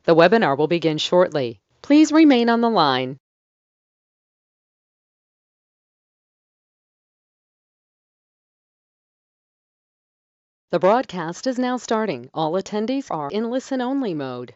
The webinar will begin shortly. Please remain on the line. The broadcast is now starting. All attendees are in listen-only mode.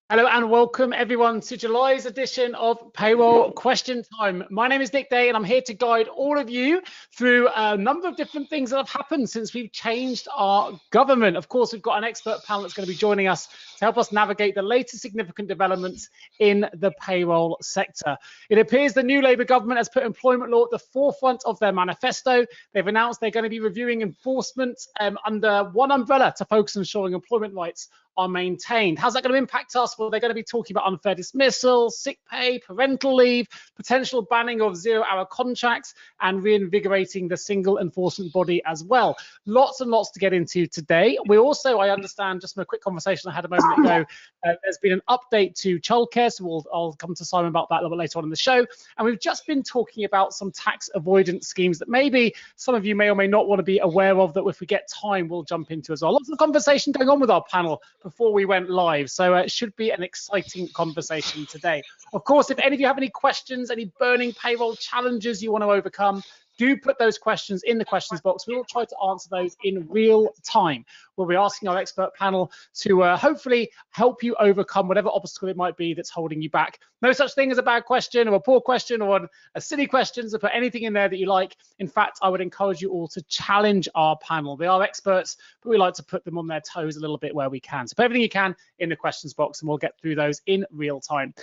Hello and welcome everyone to July's edition of Payroll Question Time. My name is Nick Day and I'm here to guide all of you through a number of different things that have happened since we've changed our government. Of course, we've got an expert panel that's going to be joining us to help us navigate the latest significant developments in the payroll sector. It appears the new Labour government has put employment law at the forefront of their manifesto. They've announced they're going to be reviewing enforcement under one umbrella to focus on ensuring employment rights are maintained. How's that going to impact us? Well, they're going to be talking about unfair dismissal, sick pay, parental leave, potential banning of zero-hour contracts, and reinvigorating the single enforcement body as well. Lots and lots to get into today. We also, I understand, just from a quick conversation I had a moment ago, there's been an update to childcare, so I'll come to Simon about that a little bit later on in the show. And we've just been talking about some tax avoidance schemes that maybe some of you may or may not want to be aware of, that if we get time, we'll jump into as well. Lots of conversation going on with our panel before we went live, so it should be an exciting conversation today. Of course, if any of you have any questions, any burning payroll challenges you want to overcome, do put those questions in the questions box. We will try to answer those in real time. We'll be asking our expert panel to hopefully help you overcome whatever obstacle it might be that's holding you back. No such thing as a bad question or a poor question or a silly question, so put anything in there that you like. In fact, I would encourage you all to challenge our panel. They are experts, but we like to put them on their toes a little bit where we can. So put everything you can in the questions box and we'll get through those in real time.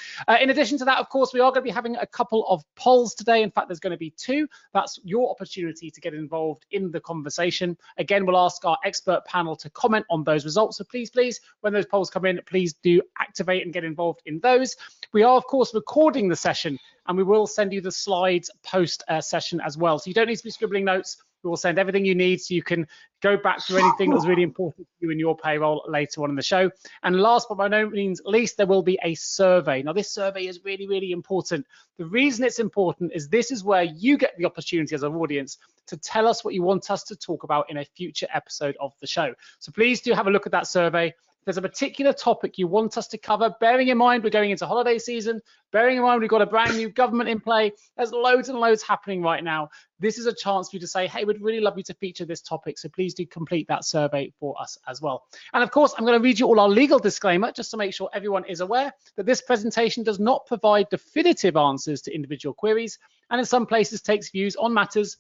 In addition to that, of course, we are going to be having a couple of polls today. In fact, there's going to be two. That's your opportunity to get involved in the conversation. Again, we'll ask our expert panel to comment on those results. So please, when those polls come in, please do activate and get involved in those. We are, of course, recording the session and we will send you the slides post session as well. So you don't need to be scribbling notes. We will send everything you need so you can go back through anything that was really important to you in your payroll later on in the show. And last but by no means least, there will be a survey. Now, this survey is really, really important. The reason it's important is this is where you get the opportunity as an audience to tell us what you want us to talk about in a future episode of the show. So please do have a look at that survey. If there's a particular topic you want us to cover, bearing in mind we're going into holiday season, bearing in mind we've got a brand new government in play, there's loads and loads happening right now. This is a chance for you to say, hey, we'd really love you to feature this topic, so please do complete that survey for us as well. And of course, I'm going to read you all our legal disclaimer just to make sure everyone is aware that this presentation does not provide definitive answers to individual queries, and in some places takes views on matters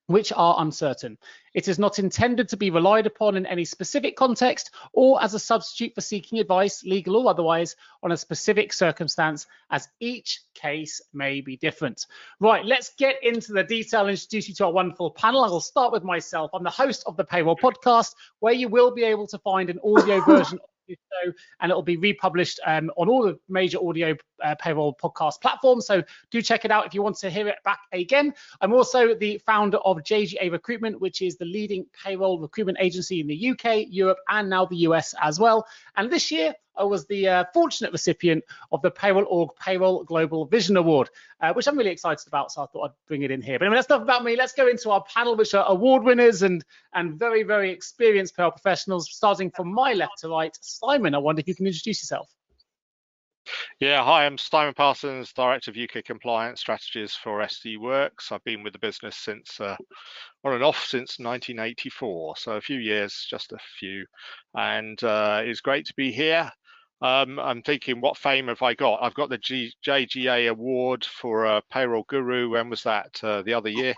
which are uncertain. It is not intended to be relied upon in any specific context or as a substitute for seeking advice, legal or otherwise, on a specific circumstance, as each case may be different. Right, let's get into the detail and introduce you to our wonderful panel. I will start with myself. I'm the host of the Payroll Podcast, where you will be able to find an audio version of this show, and it will be republished on all the major audio payroll podcast platforms. So do check it out if you want to hear it back again. I'm also the founder of JGA Recruitment, which is the leading payroll recruitment agency in the UK, Europe, and now the US as well. And this year, I was the fortunate recipient of the Payroll Org Payroll Global Vision Award, which I'm really excited about, so I thought I'd bring it in here. But anyway, that's enough about me. Let's go into our panel, which are award winners and very, very experienced payroll professionals, starting from my left to right. Simon, I wonder if you can introduce yourself. Yeah, hi, I'm Simon Parsons, Director of UK Compliance Strategies for SD Worx. I've been with the business since on and off since 1984, so a few years, just a few, and it's great to be here. I'm thinking, what fame have I got? I've got the JGA Award for Payroll Guru. When was that? The other year.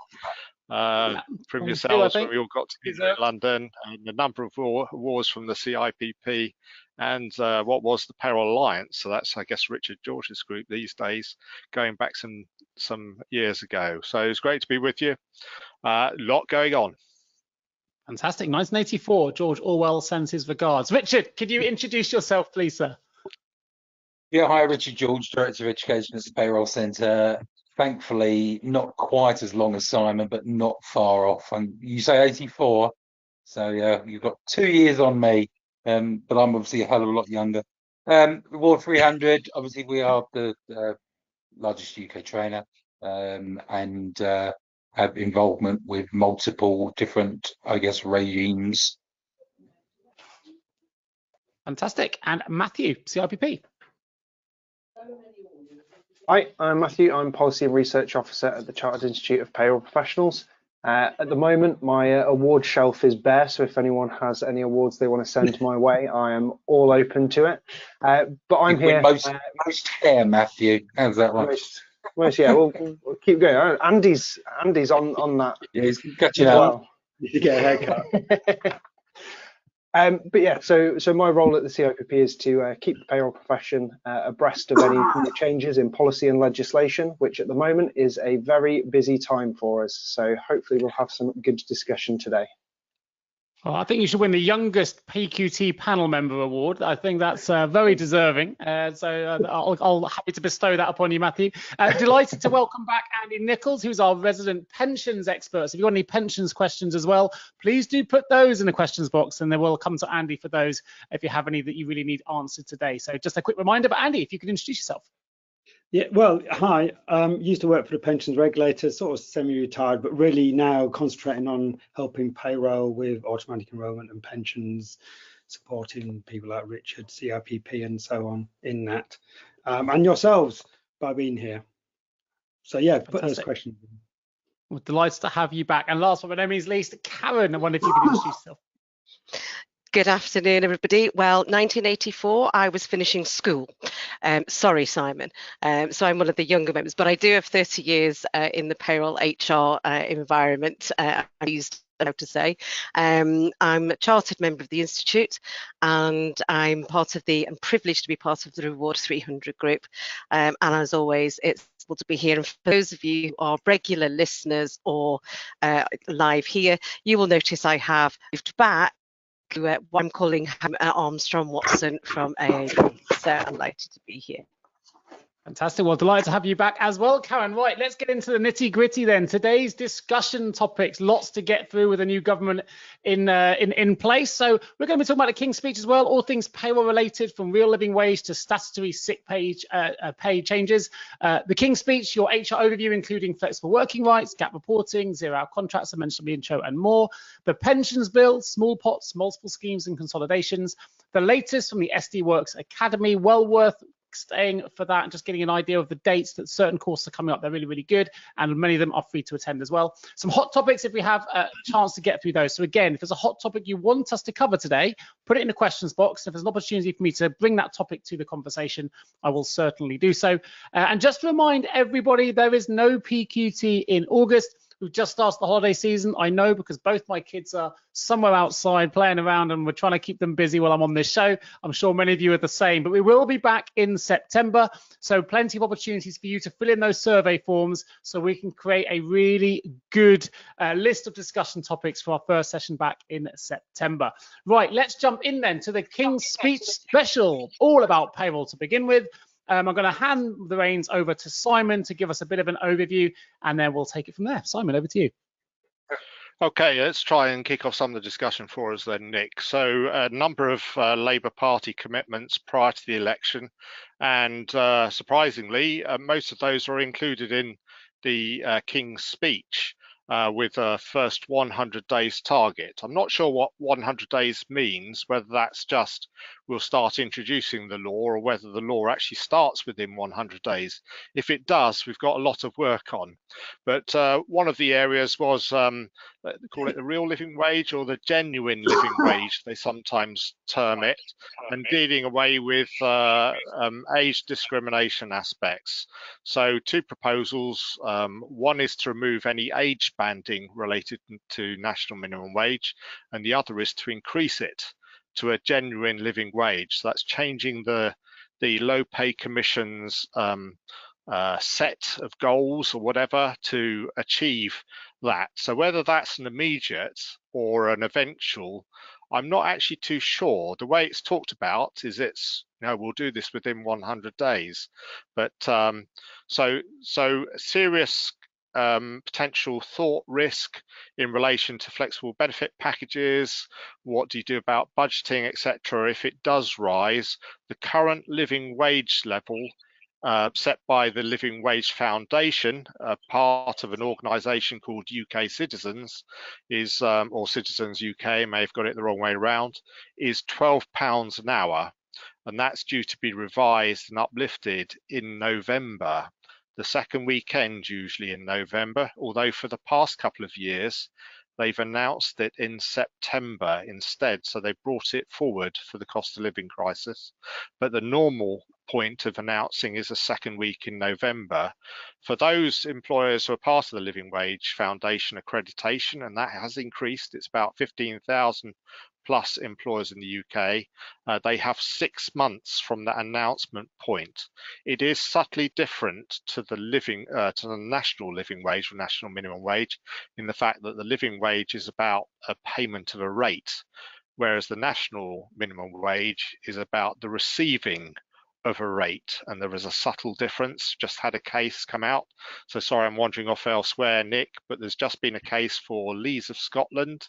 From yourselves, when we all got together in London, and a number of awards from the CIPP, and what was the Payroll Alliance. So that's, I guess, Richard George's group these days, going back some years ago. So it's great to be with you. Lot going on. Fantastic. 1984, George Orwell sends his regards. Richard, could you introduce yourself, please, sir? Yeah, hi, Richard George, Director of Education at the Payroll Centre. Thankfully, not quite as long as Simon, but not far off. And you say 84, so yeah, you've got 2 years on me, but I'm obviously a hell of a lot younger. Reward 300, obviously we are the largest UK trainer, and have involvement with multiple different, I guess, regimes. Fantastic. And Matthew, CIPP. Hi, I'm Matthew. I'm Policy and Research Officer at the Chartered Institute of Payroll Professionals. At the moment, my award shelf is bare, so if anyone has any awards they want to send my way, I am all open to it. But I'm here. Most hair, Matthew. How's that one? Most, yeah. We'll keep going. Andy's on that. Yeah, he's catching up. Well. You get a haircut. But yeah, so my role at the CIPP is to keep the payroll profession abreast of any new changes in policy and legislation, which at the moment is a very busy time for us. So hopefully we'll have some good discussion today. Well, I think you should win the youngest PQT panel member award. I think that's very deserving. I'll happy to bestow that upon you, Matthew. Delighted to welcome back Andy Nichols, who's our resident pensions expert. So if you've got any pensions questions as well, please do put those in the questions box, and then we'll come to Andy for those if you have any that you really need answered today. So just a quick reminder, but Andy, if you could introduce yourself. Yeah, well, hi. Used to work for the pensions regulator, sort of semi-retired, but really now concentrating on helping payroll with automatic enrolment and pensions, supporting people like Richard, CIPP, and so on in that, and yourselves by being here. So yeah, put those questions in. We're delighted to have you back. And last but by no means least, Karen, I wonder if you could introduce yourself. Good afternoon, everybody. Well, 1984, I was finishing school. Sorry, Simon. So I'm one of the younger members, but I do have 30 years in the payroll HR environment. I used to say. I'm a chartered member of the Institute, and I'm privileged to be part of the Reward 300 group. And as always, it's to be here. And for those of you who are regular listeners or live here, you will notice I have moved back to what I'm calling Armstrong Watson from AAB. So I'm delighted to be here. Fantastic. Well, delighted to have you back as well, Karen. Right, let's get into the nitty gritty then. Today's discussion topics, lots to get through with a new government in place. So we're going to be talking about the King's Speech as well, all things payroll related, from real living wage to statutory sick pay changes. The King's Speech, your HR overview, including flexible working rights, gap reporting, zero-hour contracts, I mentioned in the intro, and more. The pensions bill, small pots, multiple schemes and consolidations. The latest from the Worx Academy, well worth staying for that and just getting an idea of the dates that certain courses are coming up. They're really, really good, and many of them are free to attend as well. Some hot topics if we have a chance to get through those. So again, if there's a hot topic you want us to cover today, put it in the questions box. If there's an opportunity for me to bring that topic to the conversation, I will certainly do so. And just to remind everybody, there is no PQT in August. We've just started the holiday season. I know, because both my kids are somewhere outside playing around, and we're trying to keep them busy while I'm on this show. I'm sure many of you are the same, but we will be back in September. So plenty of opportunities for you to fill in those survey forms so we can create a really good list of discussion topics for our first session back in September. Right, let's jump in then to the King's Speech special, all about payroll to begin with. I'm going to hand the reins over to Simon to give us a bit of an overview, and then we'll take it from there. Simon, over to you. Okay, let's try and kick off some of the discussion for us then, Nick. So a number of Labour Party commitments prior to the election, and surprisingly, most of those are included in the King's Speech. With a first 100 days target. I'm not sure what 100 days means, whether that's just we'll start introducing the law or whether the law actually starts within 100 days. If it does, we've got a lot of work on. But one of the areas was, they call it the real living wage or the genuine living wage, they sometimes term it, and dealing away with age discrimination aspects. So two proposals. One is to remove any age banding related to national minimum wage, and the other is to increase it to a genuine living wage. So that's changing the low pay commission's set of goals or whatever to achieve that. So whether that's an immediate or an eventual, I'm not actually too sure. The way it's talked about is we'll do this within 100 days. But so serious potential thought risk in relation to flexible benefit packages. What do you do about budgeting, etc.? If it does rise, the current living wage level set by the Living Wage Foundation, part of an organisation called UK Citizens, is or Citizens UK, may have got it the wrong way around, is £12 an hour, and that's due to be revised and uplifted in November, the second weekend usually in November, although for the past couple of years they've announced it in September instead, so they brought it forward for the cost of living crisis. But the normal point of announcing is a second week in November. For those employers who are part of the Living Wage Foundation accreditation, and that has increased, it's about 15,000 plus employers in the UK, they have 6 months from that announcement point. It is subtly different to the national living wage or national minimum wage, in the fact that the living wage is about a payment of a rate, whereas the national minimum wage is about the receiving of a rate, and there is a subtle difference. Just had a case come out, so sorry I'm wandering off elsewhere, Nick, but there's just been a case for Lees of Scotland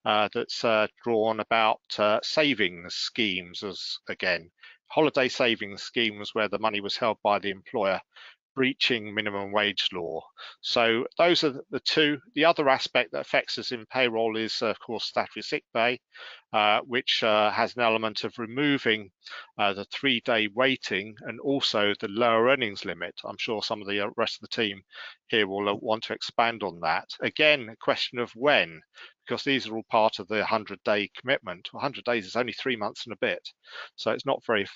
that's drawn about savings schemes, as again, holiday savings schemes where the money was held by the employer, breaching minimum wage law. So those are the two. The other aspect that affects us in payroll is, of course, statutory sick pay, which has an element of removing the 3-day waiting and also the lower earnings limit. I'm sure some of the rest of the team here will want to expand on that. Again, a question of when, because these are all part of the 100-day commitment. 100 days is only 3 months and a bit, so it's not very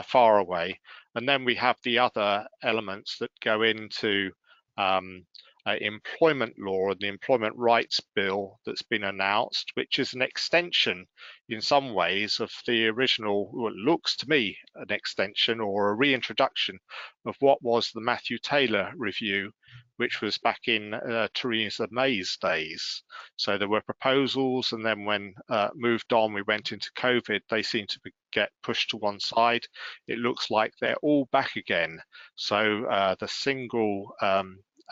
far away. And then we have the other elements that go into employment law and the Employment Rights Bill that's been announced, which is an extension in some ways of the original, what looks to me an extension or a reintroduction of what was the Matthew Taylor review, which was back in Theresa May's days. So there were proposals, and then when moved on, we went into COVID, they seemed to get pushed to one side. It looks like they're all back again. So the single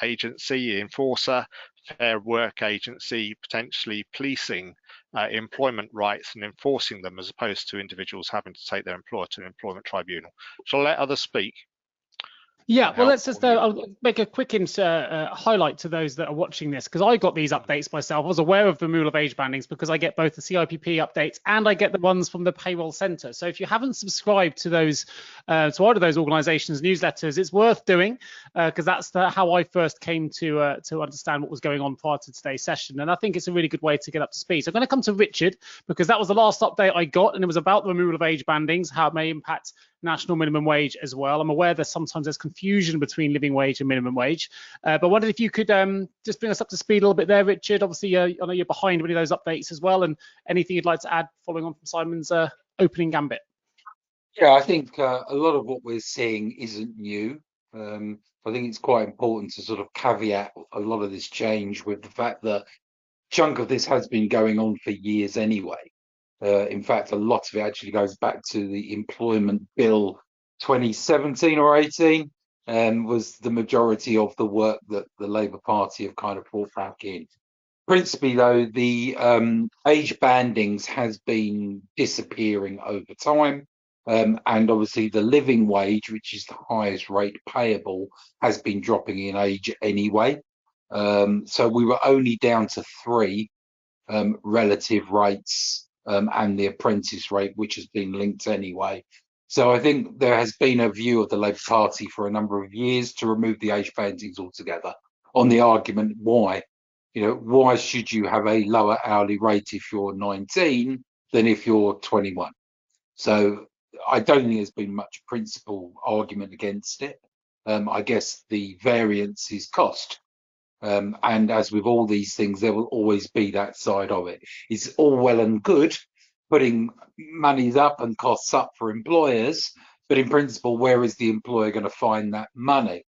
agency, enforcer, fair work agency, potentially policing employment rights and enforcing them, as opposed to individuals having to take their employer to an employment tribunal. Shall I let others speak? Yeah, well, let's just I'll make a quick highlight to those that are watching this, because I got these updates myself. I was aware of the removal of age bandings because I get both the CIPP updates and I get the ones from the Payroll Centre. So if you haven't subscribed to those, to either of those organisations' newsletters, it's worth doing, because that's how I first came to understand what was going on prior to today's session. And I think it's a really good way to get up to speed. So I'm going to come to Richard, because that was the last update I got, and it was about the removal of age bandings, how it may impact national minimum wage as well. I'm aware that sometimes there's confusion between living wage and minimum wage, but I wondered if you could just bring us up to speed a little bit there, Richard. Obviously, I know you're behind many of those updates as well, and anything you'd like to add following on from Simon's opening gambit. Yeah, I think a lot of what we're seeing isn't new. I think it's quite important to sort of caveat a lot of this change with the fact that a chunk of this has been going on for years anyway. In fact, a lot of it actually goes back to the Employment Bill 2017 or 18, was the majority of the work that the Labour Party have kind of brought back in. Principally, though, the age bandings has been disappearing over time. And obviously the living wage, which is the highest rate payable, has been dropping in age anyway. So we were only down to 3 relative rates, and the apprentice rate, which has been linked anyway. So I think there has been a view of the Labour Party for a number of years to remove the age bandings altogether, on the argument why, why should you have a lower hourly rate if you're 19 than if you're 21? So I don't think there's been much principal argument against it. I guess the variance is cost. And as with all these things, there will always be that side of it. It's all well and good putting monies up and costs up for employers, but in principle, where is the employer going to find that money?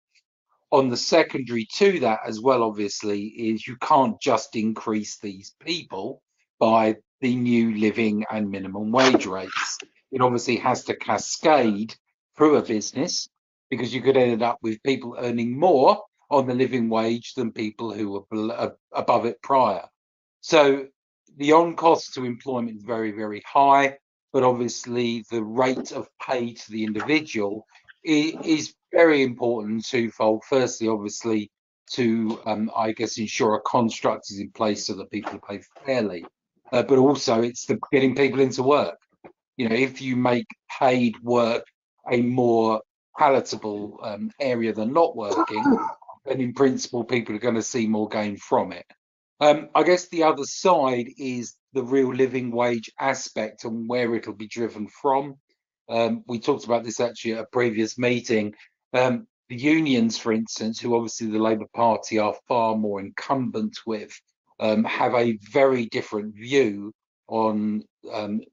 On the secondary to that as well, obviously, is you can't just increase these people by the new living and minimum wage rates. It obviously has to cascade through a business, because you could end up with people earning more on the living wage than people who were above it prior. So the on cost to employment is very, very high, but obviously the rate of pay to the individual is very important twofold. Firstly, obviously, to I guess ensure a construct is in place so that people are paid fairly, but also it's the getting people into work. You know, if you make paid work a more palatable area than not working, then in principle people are going to see more gain from it. I guess the other side is the real living wage aspect and where it'll be driven from. We talked about this actually at a previous meeting. The unions, for instance, who obviously the Labour Party are far more incumbent with, have a very different view on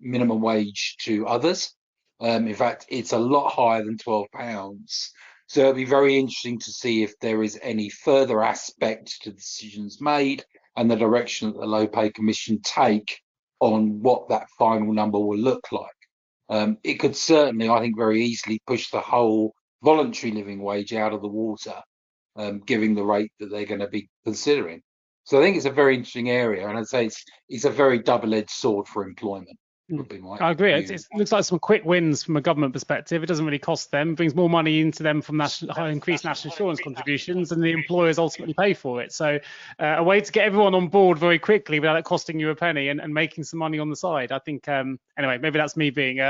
minimum wage to others. In fact, it's a lot higher than £12. So it'll be very interesting to see if there is any further aspect to decisions made and the direction that the Low Pay Commission take on what that final number will look like. It could certainly, I think, very easily push the whole voluntary living wage out of the water, given the rate that they're going to be considering. So I think it's a very interesting area, and I'd say it's a very double-edged sword for employment. Would be my I agree. view. It looks like some quick wins from a government perspective. It doesn't really cost them, brings more money into them from increased national insurance contributions, and the employers ultimately pay for it. So a way to get everyone on board very quickly without it costing you a penny and making some money on the side. I think, anyway, maybe that's me being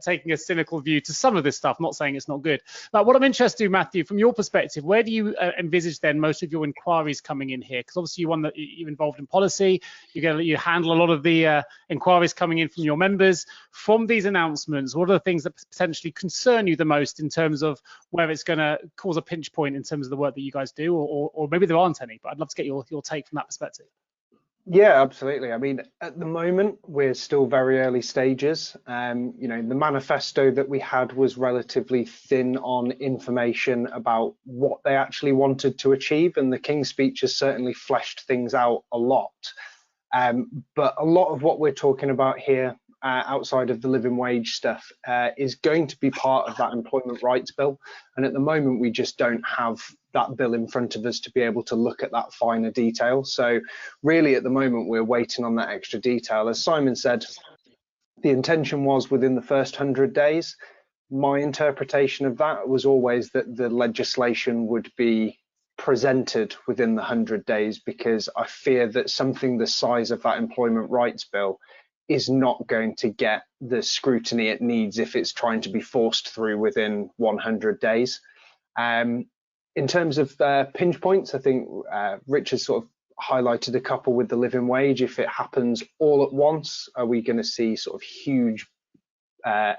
taking a cynical view to some of this stuff, not saying it's not good. But what I'm interested in, Matthew, from your perspective, where do you envisage then most of your inquiries coming in here? Because obviously you're involved in policy, you handle a lot of the inquiries coming in from your members. From these announcements, what are the things that potentially concern you the most in terms of where it's going to cause a pinch point in terms of the work that you guys do, or maybe there aren't any, but I'd love to get your take from that perspective. Yeah, absolutely. I mean, at the moment, we're still very early stages. You know, the manifesto that we had was relatively thin on information about what they actually wanted to achieve, and the King's speech has certainly fleshed things out a lot. But a lot of what we're talking about here, outside of the living wage stuff, is going to be part of that employment rights bill. And at the moment, we just don't have that bill in front of us to be able to look at that finer detail. So really, at the moment, we're waiting on that extra detail. As Simon said, the intention was within the first 100 days. My interpretation of that was always that the legislation would be presented within the 100 days, because I fear that something the size of that employment rights bill is not going to get the scrutiny it needs if it's trying to be forced through within 100 days. In terms of pinch points, I think Richard sort of highlighted a couple with the living wage. If it happens all at once, are we going to see sort of huge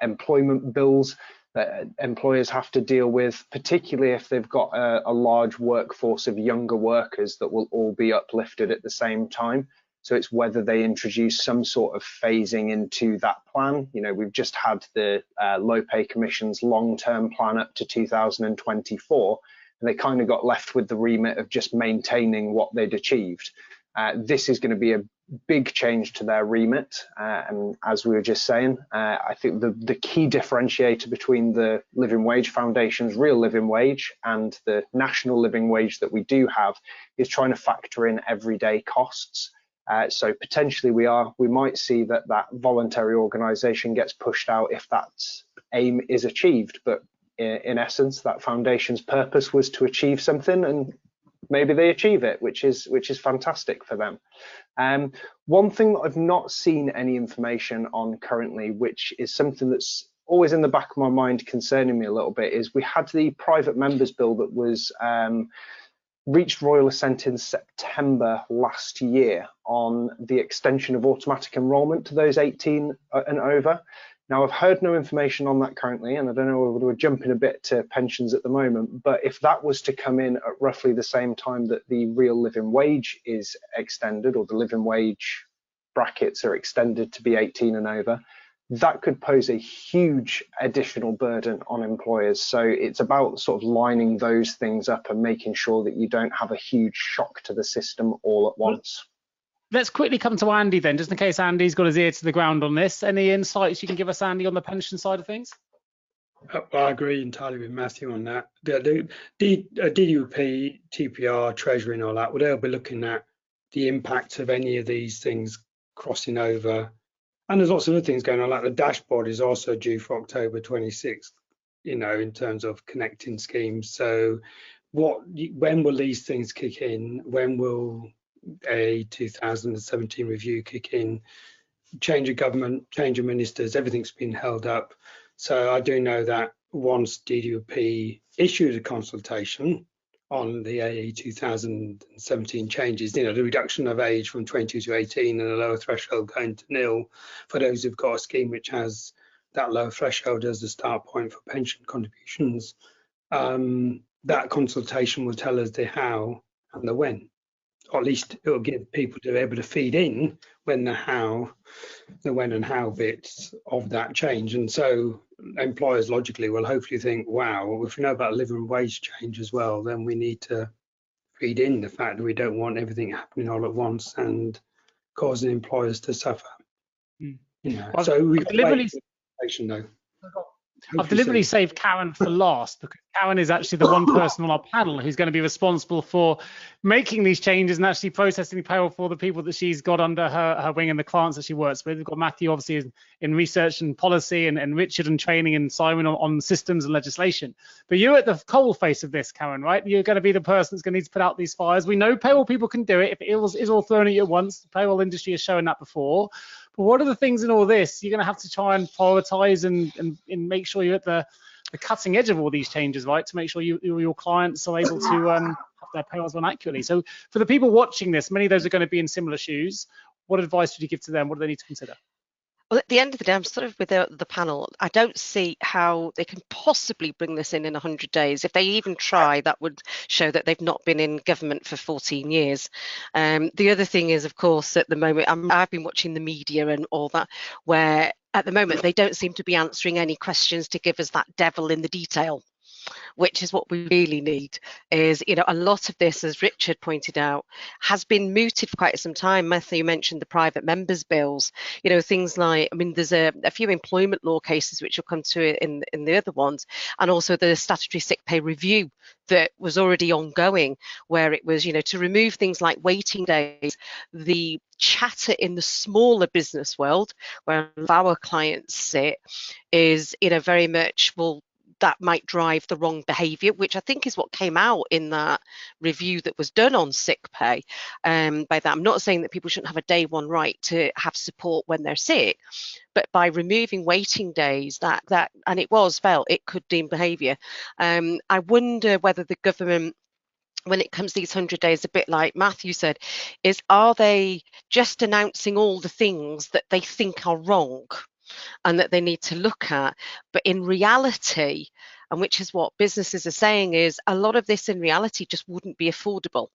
employment bills that employers have to deal with, particularly if they've got a large workforce of younger workers that will all be uplifted at the same time? So it's whether they introduce some sort of phasing into that plan. You know, we've just had the Low Pay Commission's long-term plan up to 2024, and they kind of got left with the remit of just maintaining what they'd achieved. This is going to be a big change to their remit, and as we were just saying, I think the key differentiator between the Living Wage Foundation's real living wage and the national living wage that we do have is trying to factor in everyday costs. So potentially we might see that voluntary organisation gets pushed out if that aim is achieved, but in essence that foundation's purpose was to achieve something, and maybe they achieve it, which is fantastic for them. One thing that I've not seen any information on currently, which is something that's always in the back of my mind concerning me a little bit, is we had the private members bill that was reached royal assent in September last year on the extension of automatic enrolment to those 18 and over. Now, I've heard no information on that currently, and I don't know whether we're jumping a bit to pensions at the moment, but if that was to come in at roughly the same time that the real living wage is extended, or the living wage brackets are extended to be 18 and over, that could pose a huge additional burden on employers. So it's about sort of lining those things up and making sure that you don't have a huge shock to the system all at once. Let's quickly come to Andy then, just in case Andy's got his ear to the ground on this. Any insights you can give us, Andy, on the pension side of things? I agree entirely with Matthew on that. The DUP, TPR, Treasury and all that, well, they'll be looking at the impact of any of these things crossing over. And there's lots of other things going on, like the dashboard is also due for October 26th. you know, in terms of connecting schemes. So when will these things kick in? When will a 2017 review kick in? Change of government, change of ministers, everything's been held up. So I do know that once DWP issued a consultation on the AE 2017 changes, you know, the reduction of age from 22 to 18 and a lower threshold going to nil for those who've got a scheme which has that lower threshold as the start point for pension contributions. That consultation will tell us the how and the when, or at least it will give people to be able to feed in when the when and how bits of that change. And so employers logically will hopefully think, wow, if we know about living wage change as well, then we need to feed in the fact that we don't want everything happening all at once and causing employers to suffer. Mm. You know, Well, so we've deliberately, though. I've deliberately saved Karen for last because Karen is actually the one person on our panel who's going to be responsible for making these changes and actually processing the payroll for the people that she's got under her wing and the clients that she works with. We've got Matthew obviously in research and policy, and Richard and training, and Simon on systems and legislation. But you're at the coal face of this, Karen, right? You're going to be the person that's going to need to put out these fires. We know payroll people can do it. If it is all thrown at you at once, the payroll industry has shown that before. But what are the things in all this you're going to have to try and prioritize and make sure you're at the cutting edge of all these changes, right? To make sure your clients are able to have their payrolls run accurately. So for the people watching this, many of those are going to be in similar shoes. What advice would you give to them? What do they need to consider? Well, at the end of the day, I'm sort of with the panel. I don't see how they can possibly bring this in 100 days. If they even try, that would show that they've not been in government for 14 years. The other thing is, of course, at the moment, I've been watching the media and all that, where at the moment they don't seem to be answering any questions to give us that devil in the detail, which is what we really need. Is, you know, a lot of this, as Richard pointed out, has been mooted for quite some time. Matthew mentioned the private members bills, you know, things like, I mean, there's a few employment law cases which will come to it in the other ones, and also the statutory sick pay review that was already ongoing, where it was, you know, to remove things like waiting days. The chatter in the smaller business world, where our clients sit, is, you know, very much, well, that might drive the wrong behaviour, which I think is what came out in that review that was done on sick pay. By that, I'm not saying that people shouldn't have a day one right to have support when they're sick, but by removing waiting days, that and it was felt it could deem behaviour. I wonder whether the government, when it comes to these 100 days, a bit like Matthew said, are they just announcing all the things that they think are wrong and that they need to look at? But in reality, and which is what businesses are saying, is a lot of this in reality just wouldn't be affordable.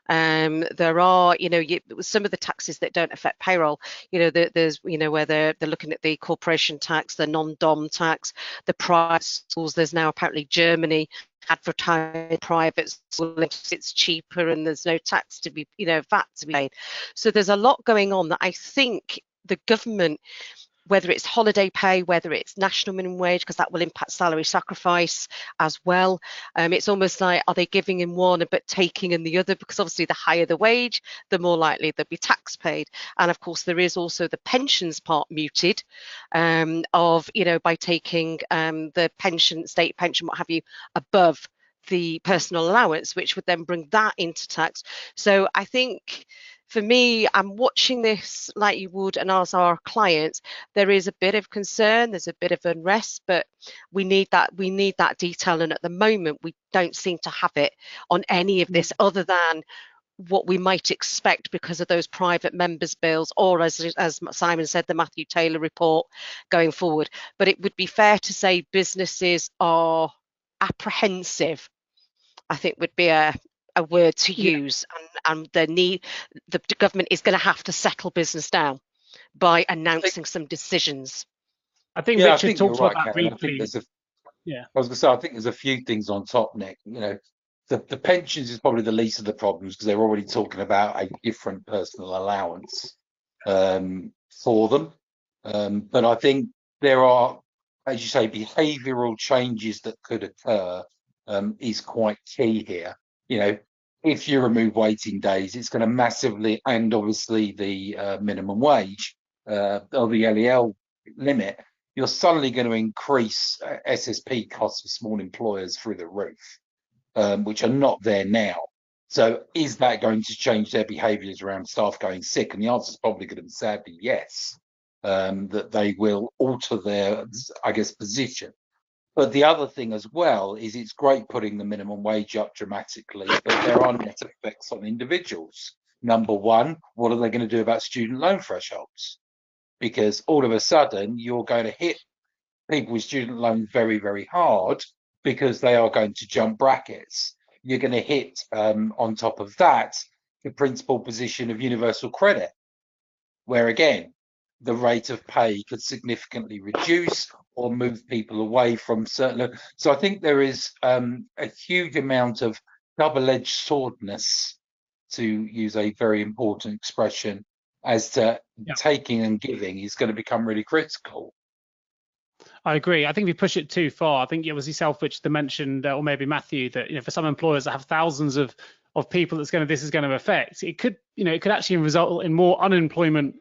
There are, you know, some of the taxes that don't affect payroll, you know, there's, you know, where they're looking at the corporation tax, the non-dom tax, the private schools. There's now apparently Germany advertising private schools, it's cheaper and there's no tax to be, you know, VAT to be paid. So there's a lot going on that I think the government, whether it's holiday pay, whether it's national minimum wage, because that will impact salary sacrifice as well. It's almost like, are they giving in one but taking in the other? Because obviously the higher the wage, the more likely there'll be tax paid. And of course, there is also the pensions part muted of, you know, by taking the pension, state pension, what have you, above the personal allowance, which would then bring that into tax. So I think, for me, I'm watching this like you would, and as our clients, there is a bit of concern, there's a bit of unrest, but we need that detail, and at the moment we don't seem to have it on any of this other than what we might expect because of those private members bills, or as Simon said, the Matthew Taylor report going forward. But it would be fair to say businesses are apprehensive, I think would be a word to use, and the government is going to have to settle business down by announcing some decisions. I think Yeah, I Richard think you're talked right, about that Karen. I think briefly. there's Yeah. I was going to say, I think there's a few things on top, Nick. You know, the pensions is probably the least of the problems because they're already talking about a different personal allowance for them. But I think there are, as you say, behavioural changes that could occur is quite key here. You know, if you remove waiting days, it's going to massively, and obviously the minimum wage or the LEL limit, you're suddenly going to increase SSP costs for small employers through the roof, which are not there now. So is that going to change their behaviours around staff going sick? And the answer is probably going to be sadly yes, that they will alter their, I guess, position. But the other thing as well is it's great putting the minimum wage up dramatically, but there are net effects on individuals. Number one, what are they going to do about student loan thresholds? Because all of a sudden you're going to hit people with student loans very, very hard because they are going to jump brackets. You're going to hit, on top of that, the principal position of universal credit, where again, the rate of pay could significantly reduce or move people away from certain. So I think there is a huge amount of double-edged swordness, to use a very important expression, as to taking and giving is going to become really critical. I agree. I think if you push it too far, I think it was yourself which mentioned, or maybe Matthew, that for some employers that have thousands of people this is going to affect, it could actually result in more unemployment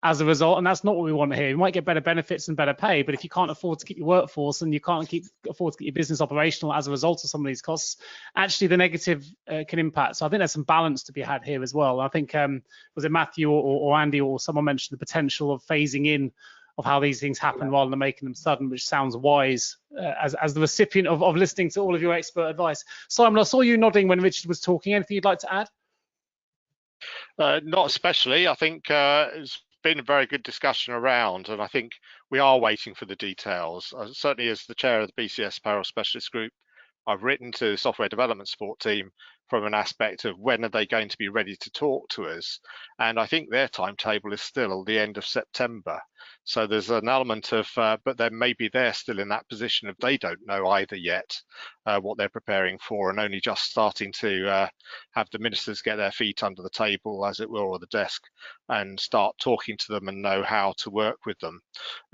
as a result, and that's not what we want here. You might get better benefits and better pay, but if you can't afford to keep your workforce and you can't afford to keep your business operational as a result of some of these costs, actually the negative can impact. So I think there's some balance to be had here as well. I think was it Matthew or Andy or someone mentioned the potential of phasing in of how these things happen rather than making them sudden, which sounds wise as the recipient of listening to all of your expert advice. Simon, I saw you nodding when Richard was talking. Anything you'd like to add? Not especially. I think it's been a very good discussion around, and I think we are waiting for the details. Certainly as the chair of the BCS Payroll Specialist Group, I've written to the software development support team from an aspect of when are they going to be ready to talk to us, and I think their timetable is still the end of September. So there's an element of, but then maybe they're still in that position of they don't know either yet what they're preparing for, and only just starting to have the ministers get their feet under the table, as it were, or the desk, and start talking to them and know how to work with them.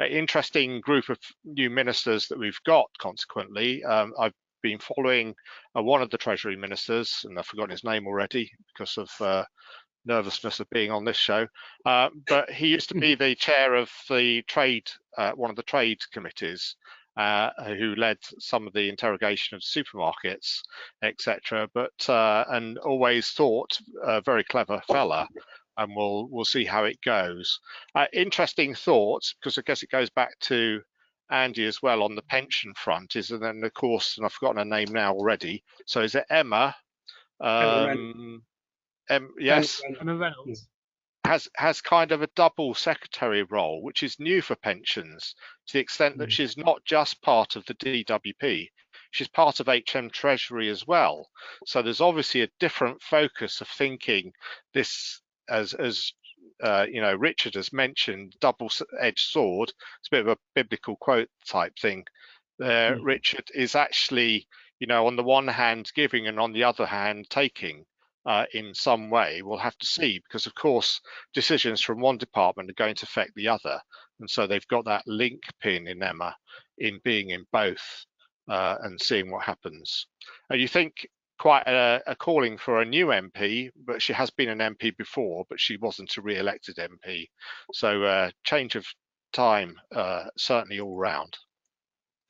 An interesting group of new ministers that we've got, consequently. I've been following one of the Treasury ministers, and I've forgotten his name already because of nervousness of being on this show, but he used to be the chair of the trade, one of the trade committees, who led some of the interrogation of supermarkets, etc. But and always thought a very clever fella, and we'll see how it goes. Interesting thoughts, because I guess it goes back to Andy as well on the pension front, is, and then of course, and I've forgotten her name now already. So is it Emma? Yes, has kind of a double secretary role, which is new for pensions, to the extent that she's not just part of the DWP, she's part of HM Treasury as well. So there's obviously a different focus of thinking this, as Richard has mentioned, double-edged sword. It's a bit of a biblical quote type thing. Richard is actually, on the one hand giving and on the other hand taking. In some way, we'll have to see, because of course decisions from one department are going to affect the other, and so they've got that link pin in Emma in being in both and seeing what happens. You think quite a calling for a new MP, but she has been an MP before, but she wasn't a re-elected MP, so change of time certainly all round.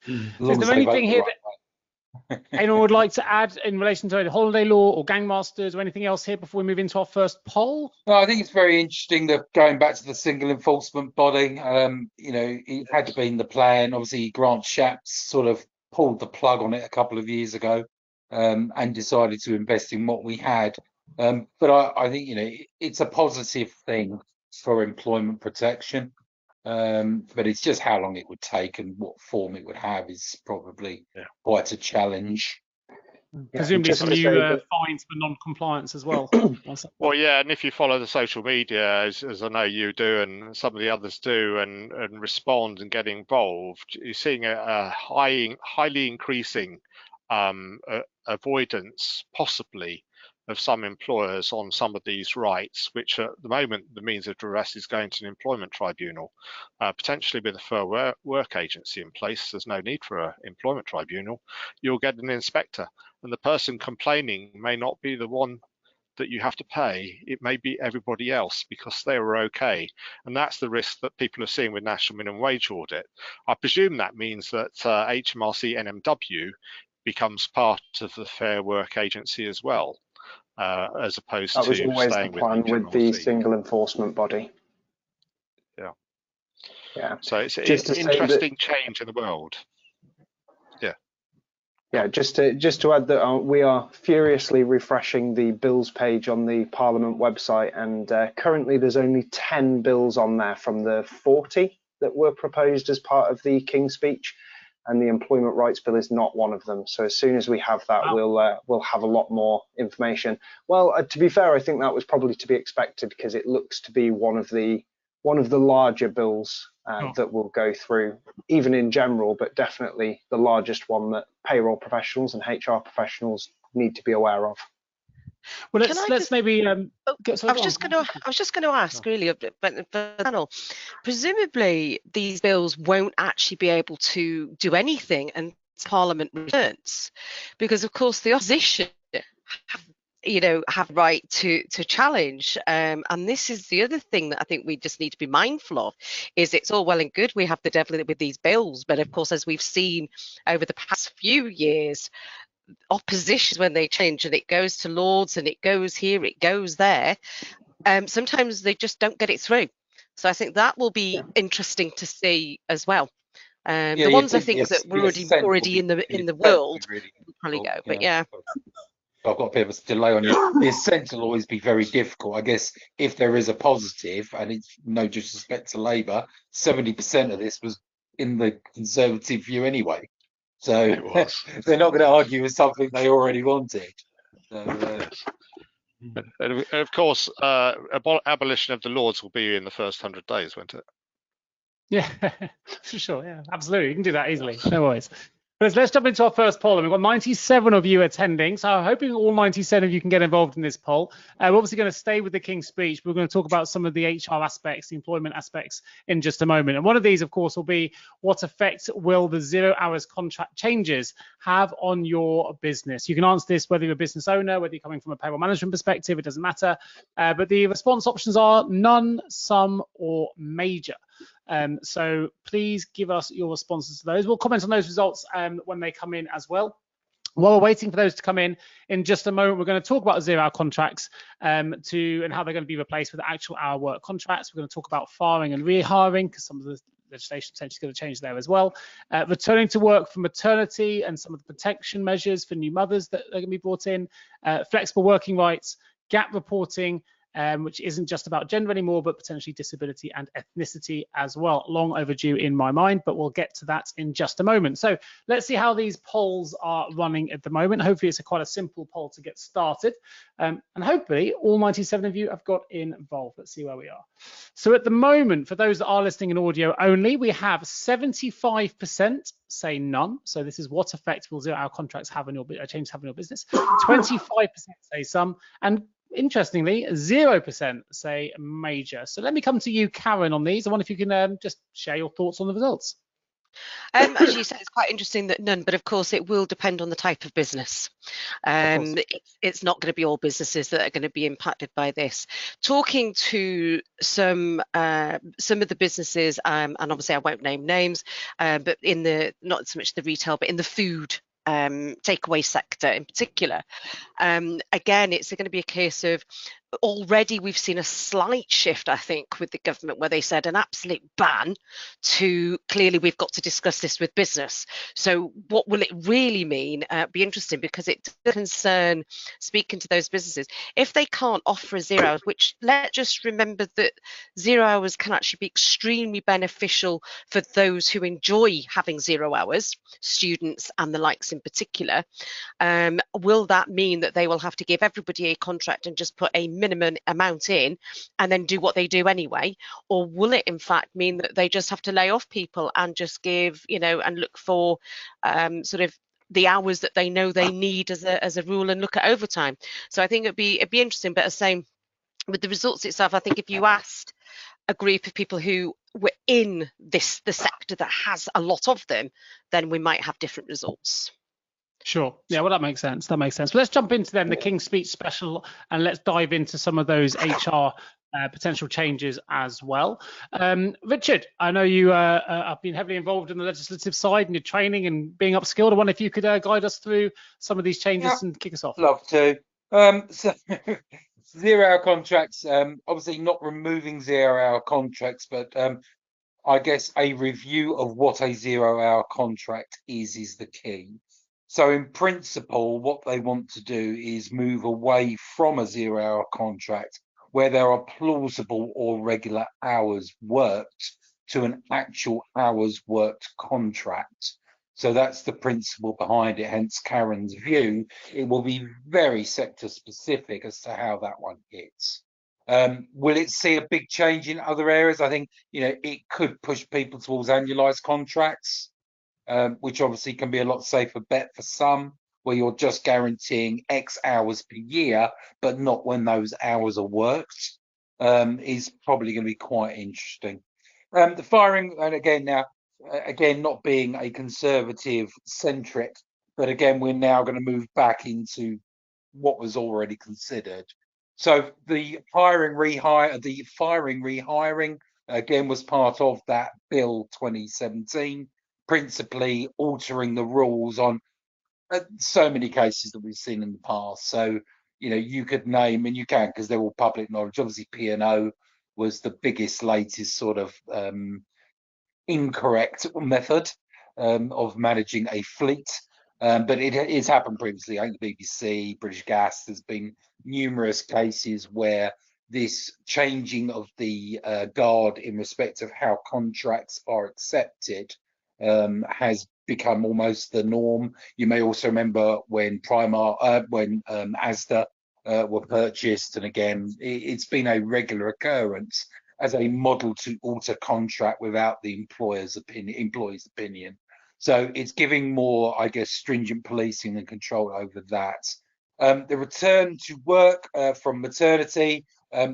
Is there anything here that anyone would like to add in relation to the holiday law or gangmasters or anything else here before we move into our first poll? No, I think it's very interesting that going back to the single enforcement body, it had been the plan. Obviously, Grant Shapps sort of pulled the plug on it a couple of years ago and decided to invest in what we had. But I think, it's a positive thing for employment protection. But it's just how long it would take and what form it would have is probably quite a challenge. Presumably some new fines for non-compliance as well. Well, yeah, and if you follow the social media, as I know you do and some of the others do, and respond and get involved, you're seeing a highly increasing avoidance, possibly, of some employers on some of these rights, which at the moment the means of duress is going to an employment tribunal. Potentially with a fair work agency in place, there's no need for an employment tribunal. You'll get an inspector, and the person complaining may not be the one that you have to pay, it may be everybody else because they were okay. And that's the risk that people are seeing with national minimum wage audit. I presume that means that HMRC NMW becomes part of the Fair Work Agency as well, as opposed That was to always the staying with plan with the HMRC. single enforcement body. Yeah. Yeah. So it's an Just to say that, interesting change in the world. Yeah. yeah, just to add that we are furiously refreshing the bills page on the Parliament website, and currently there's only 10 bills on there from the 40 that were proposed as part of the King's Speech, and the Employment Rights Bill is not one of them. So as soon as we have that, we'll have a lot more information. Well, to be fair, I think that was probably to be expected because it looks to be one of the larger bills that will go through, even in general, but definitely the largest one that payroll professionals and HR professionals need to be aware of. Well, let's maybe. I was just going to ask really about the panel. Presumably, these bills won't actually be able to do anything until Parliament returns, because of course the opposition have right to challenge, and this is the other thing that I think we just need to be mindful of, is it's all well and good we have the devil with these bills, but of course, as we've seen over the past few years, opposition, when they change and it goes to Lords and it goes here, it goes there, sometimes they just don't get it through. So I think that will be interesting to see as well. The ones I think that were already in the world will probably go, but yeah. I've got a bit of a delay on you. The assent will always be very difficult. I guess if there is a positive, and it's no disrespect to Labour, 70% of this was in the Conservative view anyway. So they're not going to argue with something they already wanted. So, and of course, abolition of the Lords will be in the first 100 days, won't it? Yeah, for sure. Yeah, absolutely. You can do that easily. No worries. But let's jump into our first poll. And we've got 97 of you attending. So I'm hoping all 97 of you can get involved in this poll. We're obviously going to stay with the King's Speech. We're going to talk about some of the HR aspects, the employment aspects in just a moment. And one of these, of course, will be what effect will the 0 hours contract changes have on your business? You can answer this whether you're a business owner, whether you're coming from a payroll management perspective, it doesn't matter. But the response options are none, some, or major. So please give us your responses to those. We'll comment on those results when they come in as well. While we're waiting for those to come in just a moment, we're going to talk about 0 hour contracts and how they're going to be replaced with actual hour work contracts. We're going to talk about firing and rehiring because some of the legislation potentially is going to change there as well. Returning to work for maternity and some of the protection measures for new mothers that are going to be brought in, flexible working rights, gap reporting, which isn't just about gender anymore, but potentially disability and ethnicity as well. Long overdue in my mind, but we'll get to that in just a moment. So let's see how these polls are running at the moment. Hopefully it's quite a simple poll to get started. And hopefully all 97 of you have got involved. Let's see where we are. So at the moment, for those that are listening in audio only, we have 75% say none. So this is what effect will 0 hour contracts have on your changes have on your business. 25% say some, and interestingly, 0% say major. So let me come to you, Karen, on these. I wonder if you can just share your thoughts on the results. As you said, it's quite interesting that none, but of course it will depend on the type of business. It's not going to be all businesses that are going to be impacted by this. Talking to some of the businesses, and obviously I won't name names, but in the, not so much the retail, but in the food takeaway sector in particular, again, it's going to be a case of already we've seen a slight shift, I think, with the government where they said an absolute ban to clearly we've got to discuss this with business. So what will it really mean? Be interesting, because it does concern speaking to those businesses. If they can't offer 0 hours, which let's just remember that 0 hours can actually be extremely beneficial for those who enjoy having 0 hours, students and the likes in particular, will that mean that they will have to give everybody a contract and just put a minimum amount in and then do what they do anyway? Or will it in fact mean that they just have to lay off people and just give, and look for sort of the hours that they know they need as a rule and look at overtime? So I think it'd be interesting, but as saying with the results itself, I think if you asked a group of people who were in the sector that has a lot of them, then we might have different results. Sure. Yeah, well, that makes sense. That makes sense. But let's jump into then the King's Speech special, and let's dive into some of those HR potential changes as well. Richard, I know you have been heavily involved in the legislative side and your training and being upskilled. I wonder if you could guide us through some of these changes and kick us off. Love to. So 0-hour contracts, obviously not removing 0-hour contracts, but I guess a review of what a 0-hour contract is the key. So in principle, what they want to do is move away from a 0-hour contract where there are plausible or regular hours worked to an actual hours worked contract. So that's the principle behind it, hence Karen's view. It will be very sector specific as to how that one hits. Will it see a big change in other areas? I think, it could push people towards annualized contracts, which obviously can be a lot safer bet for some, where you're just guaranteeing X hours per year, but not when those hours are worked, is probably going to be quite interesting. The firing, and again now, not being a conservative centric, but again, we're now going to move back into what was already considered. So the firing rehiring again was part of that bill 2017, principally altering the rules on so many cases that we've seen in the past. So you could name, and you can because they're all public knowledge. Obviously, P&O was the biggest, latest sort of incorrect method of managing a fleet. But it's happened previously. I think the BBC, British Gas, there's been numerous cases where this changing of the guard in respect of how contracts are accepted has become almost the norm. You may also remember when Asda were purchased, and again, it's been a regular occurrence as a model to alter contract without the employer's opinion. So it's giving more, I guess, stringent policing and control over that. The return to work from maternity,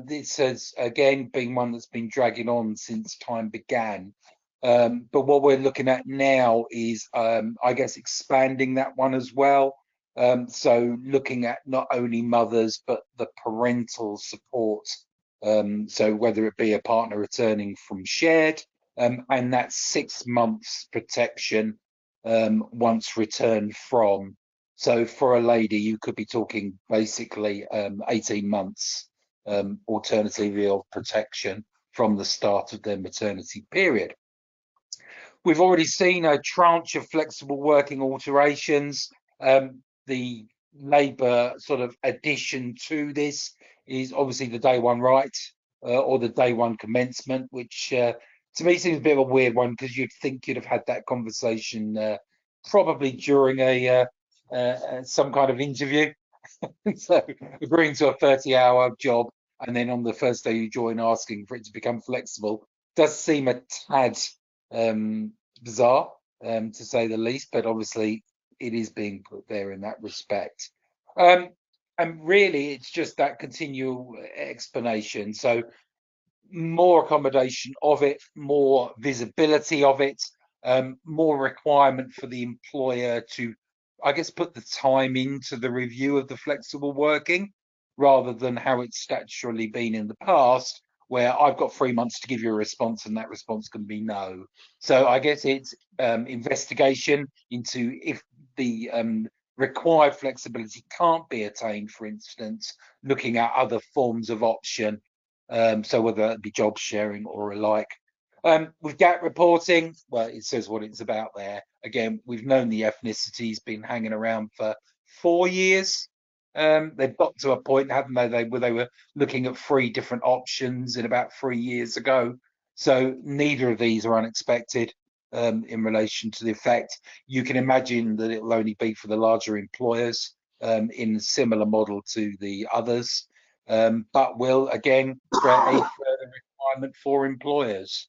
this has again been one that's been dragging on since time began. But what we're looking at now is, I guess, expanding that one as well. So looking at not only mothers, but the parental support. So whether it be a partner returning from shared, and that's 6 months protection once returned from. So for a lady, you could be talking basically 18 months alternatively of protection from the start of their maternity period. We've already seen a tranche of flexible working alterations. The Labour sort of addition to this is obviously the day one right or the day one commencement, which to me seems a bit of a weird one because you'd think you'd have had that conversation probably during some kind of interview. So agreeing to a 30-hour job and then on the first day you join asking for it to become flexible does seem a tad bizarre, to say the least, but obviously it is being put there in that respect. And really, it's just that continual explanation. So more accommodation of it, more visibility of it, more requirement for the employer to, I guess, put the time into the review of the flexible working, rather than how it's statutorily been in the past, where I've got 3 months to give you a response and that response can be no. So I guess it's investigation into if the required flexibility can't be attained, for instance, looking at other forms of option, so whether it be job sharing or alike. With gap reporting, well, it says what it's about there. Again, we've known the ethnicity's been hanging around for 4 years. They've got to a point, haven't they, where they were looking at 3 different options in about 3 years ago. So neither of these are unexpected in relation to the effect. You can imagine that it will only be for the larger employers in a similar model to the others, but will again create a further requirement for employers.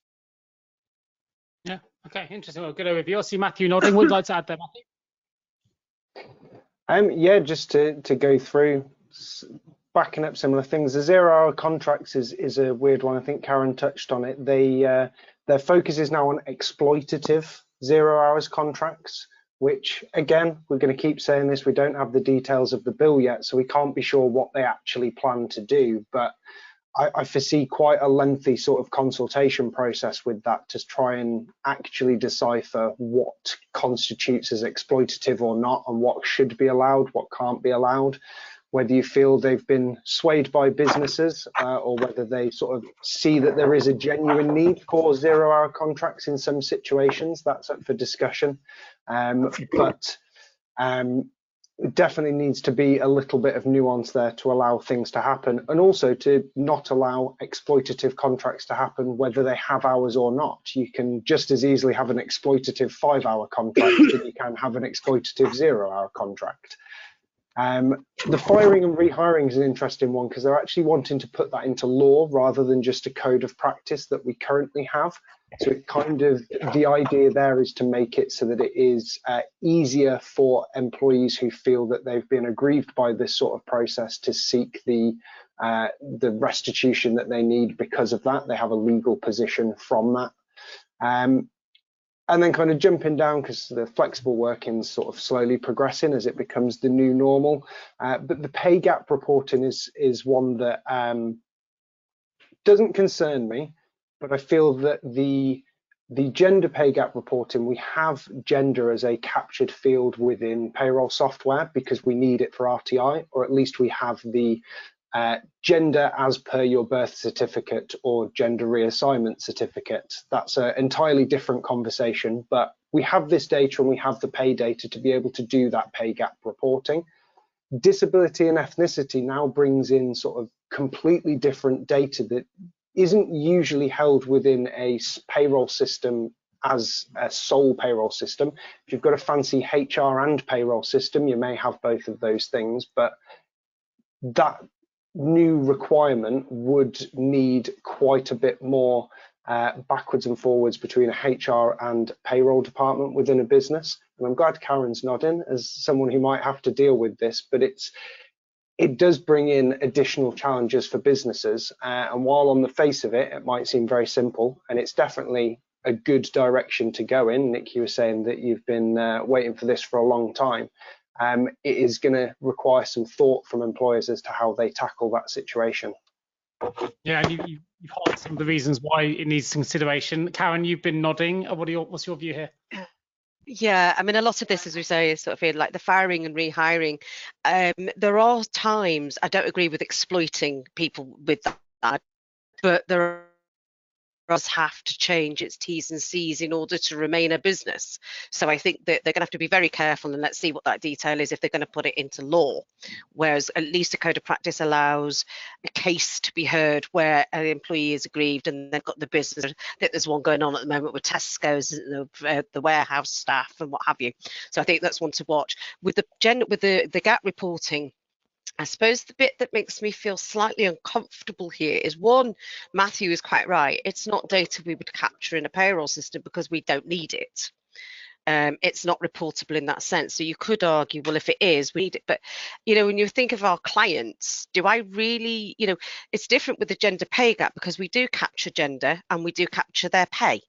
Yeah, okay, interesting. Well, good overview. I see Matthew nodding. Would you like to add there, Matthew? Yeah, just to go through, backing up similar things. The 0-hour contracts is a weird one. I think Karen touched on it. Their focus is now on exploitative 0 hours contracts, which again, we're going to keep saying this, we don't have the details of the bill yet, so we can't be sure what they actually plan to do. But I foresee quite a lengthy sort of consultation process with that to try and actually decipher what constitutes as exploitative or not, and what should be allowed, what can't be allowed, whether you feel they've been swayed by businesses or whether they sort of see that there is a genuine need for 0-hour contracts in some situations. That's up for discussion. But it definitely needs to be a little bit of nuance there to allow things to happen, and also to not allow exploitative contracts to happen whether they have hours or not. You can just as easily have an exploitative 5-hour contract than you can have an exploitative 0-hour contract. The firing and rehiring is an interesting one, because they're actually wanting to put that into law rather than just a code of practice that we currently have. So it kind of, the idea there is to make it so that it is easier for employees who feel that they've been aggrieved by this sort of process to seek the restitution that they need because of that. They have a legal position from that. And then kind of jumping down, because the flexible working is sort of slowly progressing as it becomes the new normal. But the pay gap reporting is one that doesn't concern me, but I feel that the gender pay gap reporting, we have gender as a captured field within payroll software because we need it for RTI, or at least we have the gender as per your birth certificate or gender reassignment certificate. That's an entirely different conversation, but we have this data and we have the pay data to be able to do that pay gap reporting. Disability and ethnicity now brings in sort of completely different data that isn't usually held within a payroll system as a sole payroll system. If you've got a fancy HR and payroll system, you may have both of those things, but that new requirement would need quite a bit more backwards and forwards between a HR and payroll department within a business. And I'm glad Karen's nodding as someone who might have to deal with this, but it does bring in additional challenges for businesses. And while on the face of it, it might seem very simple, and it's definitely a good direction to go in. Nick, you were saying that you've been waiting for this for a long time. It is going to require some thought from employers as to how they tackle that situation. Yeah, and you've highlighted some of the reasons why it needs consideration. Karen, you've been nodding. What's your view here? Yeah, I mean, a lot of this, as we say, is sort of like the firing and rehiring. There are times I don't agree with exploiting people with that, but there does have to change its T's and C's in order to remain a business. So I think that they're going to have to be very careful, and let's see what that detail is if they're going to put it into law. Whereas at least a code of practice allows a case to be heard where an employee is aggrieved and they've got the business. I think there's one going on at the moment with Tesco's, the warehouse staff and what have you. So I think that's one to watch. With the gap reporting, I suppose the bit that makes me feel slightly uncomfortable here is, one, Matthew is quite right. It's not data we would capture in a payroll system because we don't need it. It's not reportable in that sense. So you could argue, well, if it is, we need it. But, you know, when you think of our clients, do I really, you know, it's different with the gender pay gap because we do capture gender and we do capture their pay.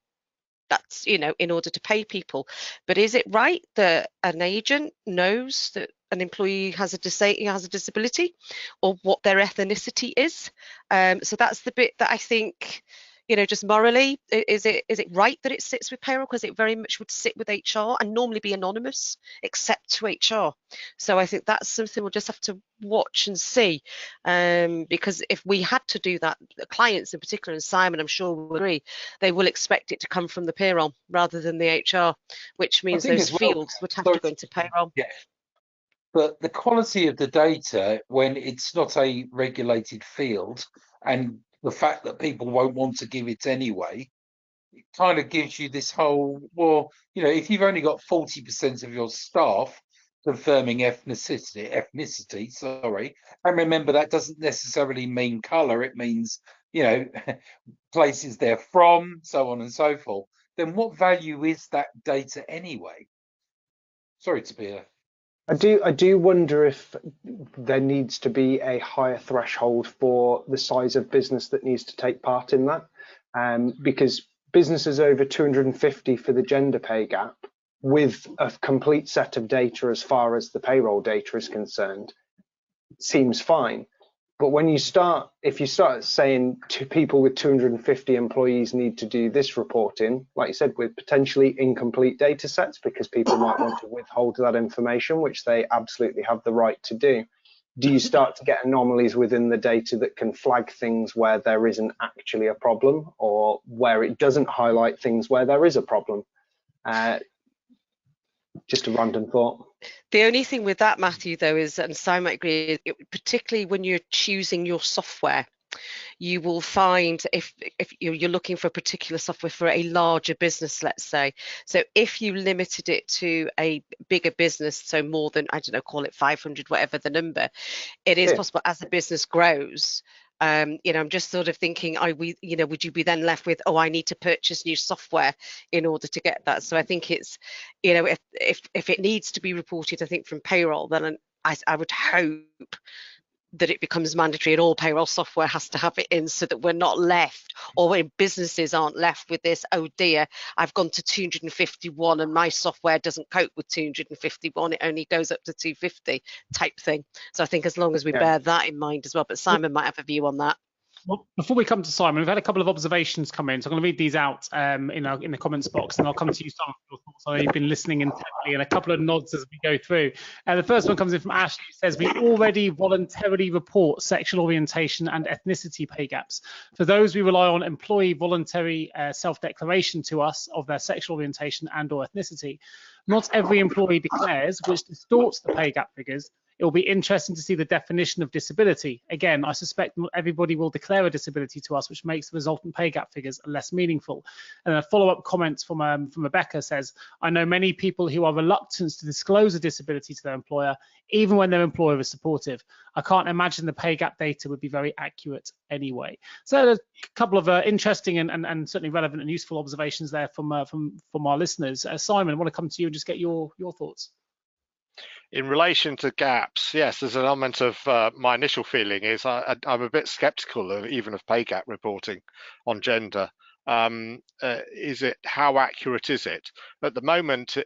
That's, you know, in order to pay people. But is it right that an agent knows that an employee has a disability or what their ethnicity is? So that's the bit that I think, you know, just morally, is it right that it sits with payroll? Because it very much would sit with HR and normally be anonymous, except to HR. So I think that's something we'll just have to watch and see, because if we had to do that, the clients in particular, and Simon, I'm sure will agree, they will expect it to come from the payroll rather than the HR, which means those fields would have to go into payroll. Yeah. But the quality of the data, when it's not a regulated field, and the fact that people won't want to give it anyway, it kind of gives you this whole, well, you know, if you've only got 40% of your staff confirming ethnicity, sorry, and remember that doesn't necessarily mean colour, it means, you know, places they're from, so on and so forth, then what value is that data anyway? Sorry to be a... I do wonder if there needs to be a higher threshold for the size of business that needs to take part in that, because businesses over 250 for the gender pay gap with a complete set of data as far as the payroll data is concerned, seems fine. But when if you start saying to people with 250 employees need to do this reporting, like you said, with potentially incomplete data sets, because people might want to withhold that information, which they absolutely have the right to do you start to get anomalies within the data that can flag things where there isn't actually a problem, or where it doesn't highlight things where there is a problem? Just a random thought. The only thing with that, Matthew, though, is, and Simon might agree, particularly when you're choosing your software, you will find if you're looking for a particular software for a larger business, let's say, so if you limited it to a bigger business, so more than, I don't know, call it 500, whatever the number, it is possible as the business grows. I'm just sort of thinking, would you be then left with, oh, I need to purchase new software in order to get that? So I think it's, if it needs to be reported, I think from payroll, then I would hope that it becomes mandatory and all payroll software has to have it in, so that we're not left, or when businesses aren't left with this, oh dear, I've gone to 251 and my software doesn't cope with 251, it only goes up to 250 type thing. So I think as long as we bear that in mind as well, but Simon might have a view on that. Well, before we come to Simon, we've had a couple of observations come in, so I'm going to read these out in the comments box, and I'll come to you, Simon, for your thoughts. I know you've been listening intently, and a couple of nods as we go through. The first one comes in from Ashley, who says, we already voluntarily report sexual orientation and ethnicity pay gaps. For those, we rely on employee voluntary self-declaration to us of their sexual orientation and or ethnicity. Not every employee declares, which distorts the pay gap figures. It will be interesting to see the definition of disability. Again, I suspect not everybody will declare a disability to us, which makes the resultant pay gap figures less meaningful. And a follow-up comment from Rebecca says, I know many people who are reluctant to disclose a disability to their employer, even when their employer is supportive. I can't imagine the pay gap data would be very accurate anyway. So there's a couple of interesting and certainly relevant and useful observations there from our listeners. Simon, I want to come to you and just get your thoughts. In relation to gaps, yes, there's an element of my initial feeling is I'm a bit skeptical of even of pay gap reporting on gender. Is it, how accurate is it? At the moment,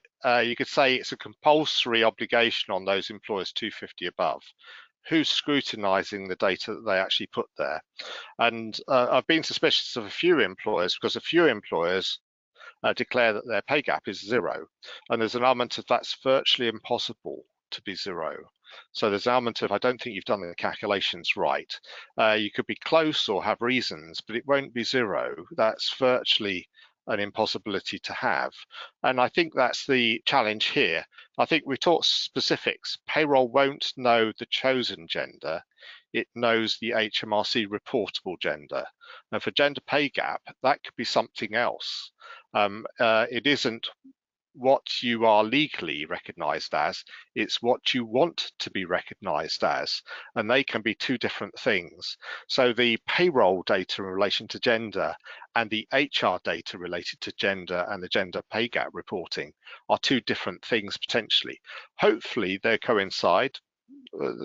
you could say it's a compulsory obligation on those employers 250 above. Who's scrutinising the data that they actually put there? And I've been suspicious of a few employers, because a few employers declare that their pay gap is 0, and there's an element of that's virtually impossible to be 0. So there's an element of, I don't think you've done the calculations right. You could be close or have reasons, but it won't be 0. That's virtually an impossibility to have. And I think that's the challenge here. I think we talked specifics. Payroll won't know the chosen gender. It knows the HMRC reportable gender. And for gender pay gap, that could be something else. It isn't what you are legally recognised as, it's what you want to be recognised as, and they can be two different things. So the payroll data in relation to gender and the HR data related to gender and the gender pay gap reporting are two different things potentially. Hopefully they coincide.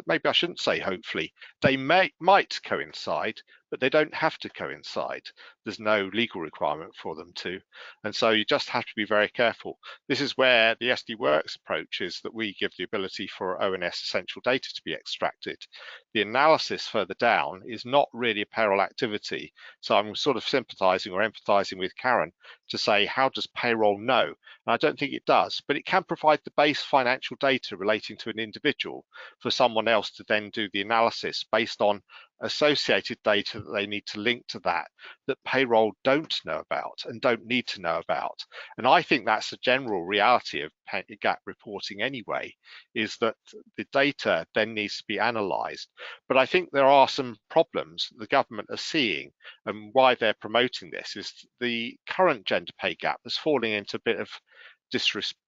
Maybe I shouldn't say hopefully, they might coincide, but they don't have to coincide. There's no legal requirement for them to. And so you just have to be very careful. This is where the SD Worx approach is, that we give the ability for ONS essential data to be extracted. The analysis further down is not really a payroll activity. So I'm sort of sympathizing or empathizing with Karen to say, how does payroll know? And I don't think it does, but it can provide the base financial data relating to an individual for someone else to then do the analysis based on associated data that they need to link to that payroll don't know about and don't need to know about. And I think that's a general reality of pay gap reporting anyway, is that the data then needs to be analysed. But I think there are some problems the government are seeing, and why they're promoting this is the current gender pay gap is falling into a bit of disrespect.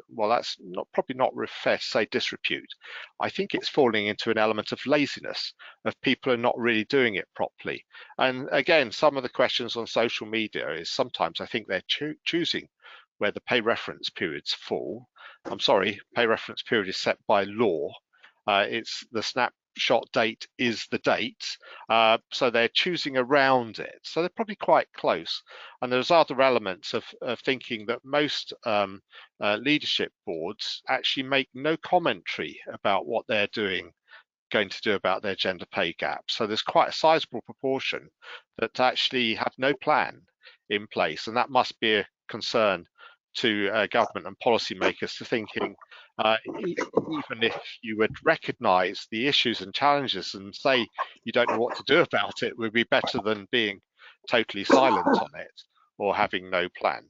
Well, that's probably not fair to say disrepute. I think it's falling into an element of laziness, of people are not really doing it properly. And again, some of the questions on social media is sometimes I think they're choosing where the pay reference periods fall. I'm sorry, pay reference period is set by law. It's the snapshot date is the date, so they're choosing around it. So they're probably quite close. And there's other elements of thinking that most leadership boards actually make no commentary about what they're going to do about their gender pay gap. So there's quite a sizable proportion that actually have no plan in place, and that must be a concern to government and policymakers to thinking, even if you would recognise the issues and challenges and say you don't know what to do about it, would be better than being totally silent on it or having no plan.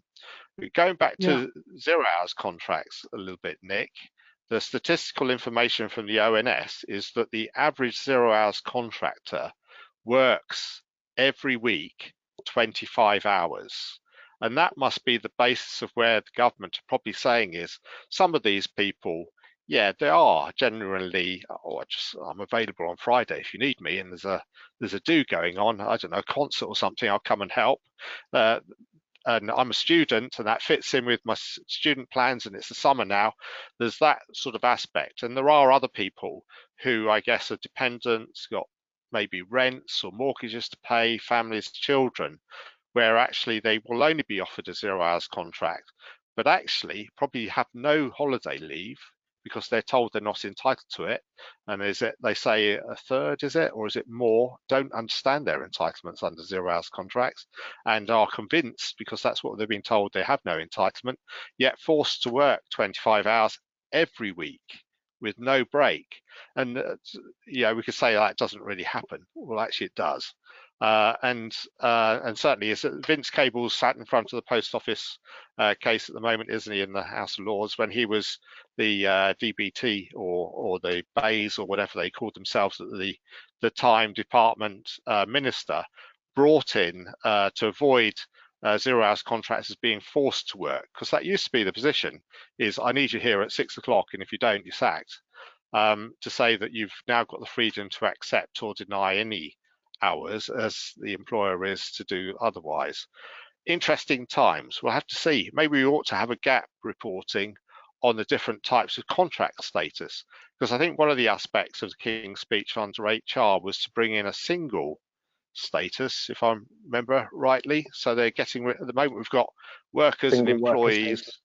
Going back to 0 hours contracts a little bit, Nick, the statistical information from the ONS is that the average 0 hours contractor works every week 25 hours. And that must be the basis of where the government are probably saying is some of these people, yeah, they are generally, I'm available on Friday if you need me, and there's a do going on, I don't know, a concert or something, I'll come and help. And I'm a student, and that fits in with my student plans, and it's the summer now. There's that sort of aspect. And there are other people who I guess are dependents, got maybe rents or mortgages to pay, families, children, where actually they will only be offered a 0 hours contract, but actually probably have no holiday leave because they're told they're not entitled to it. And is it, they say a third, is it, or is it more, don't understand their entitlements under 0 hours contracts and are convinced, because that's what they've been told, they have no entitlement, yet forced to work 25 hours every week with no break. And yeah, we could say that doesn't really happen. Well, actually it does. And certainly is Vince Cable's sat in front of the post office case at the moment, isn't he, in the House of Lords, when he was the DBT or the Bays or whatever they called themselves at the time department minister, brought in to avoid 0 hours contractors being forced to work, because that used to be the position, is I need you here at 6 o'clock, and if you don't, you're sacked. To say that you've now got the freedom to accept or deny any hours as the employer is to do otherwise. Interesting times. We'll have to see. Maybe we ought to have a gap reporting on the different types of contract status, because I think one of the aspects of the King's speech under HR was to bring in a single status, if I remember rightly. So they're getting, at the moment we've got workers and employees.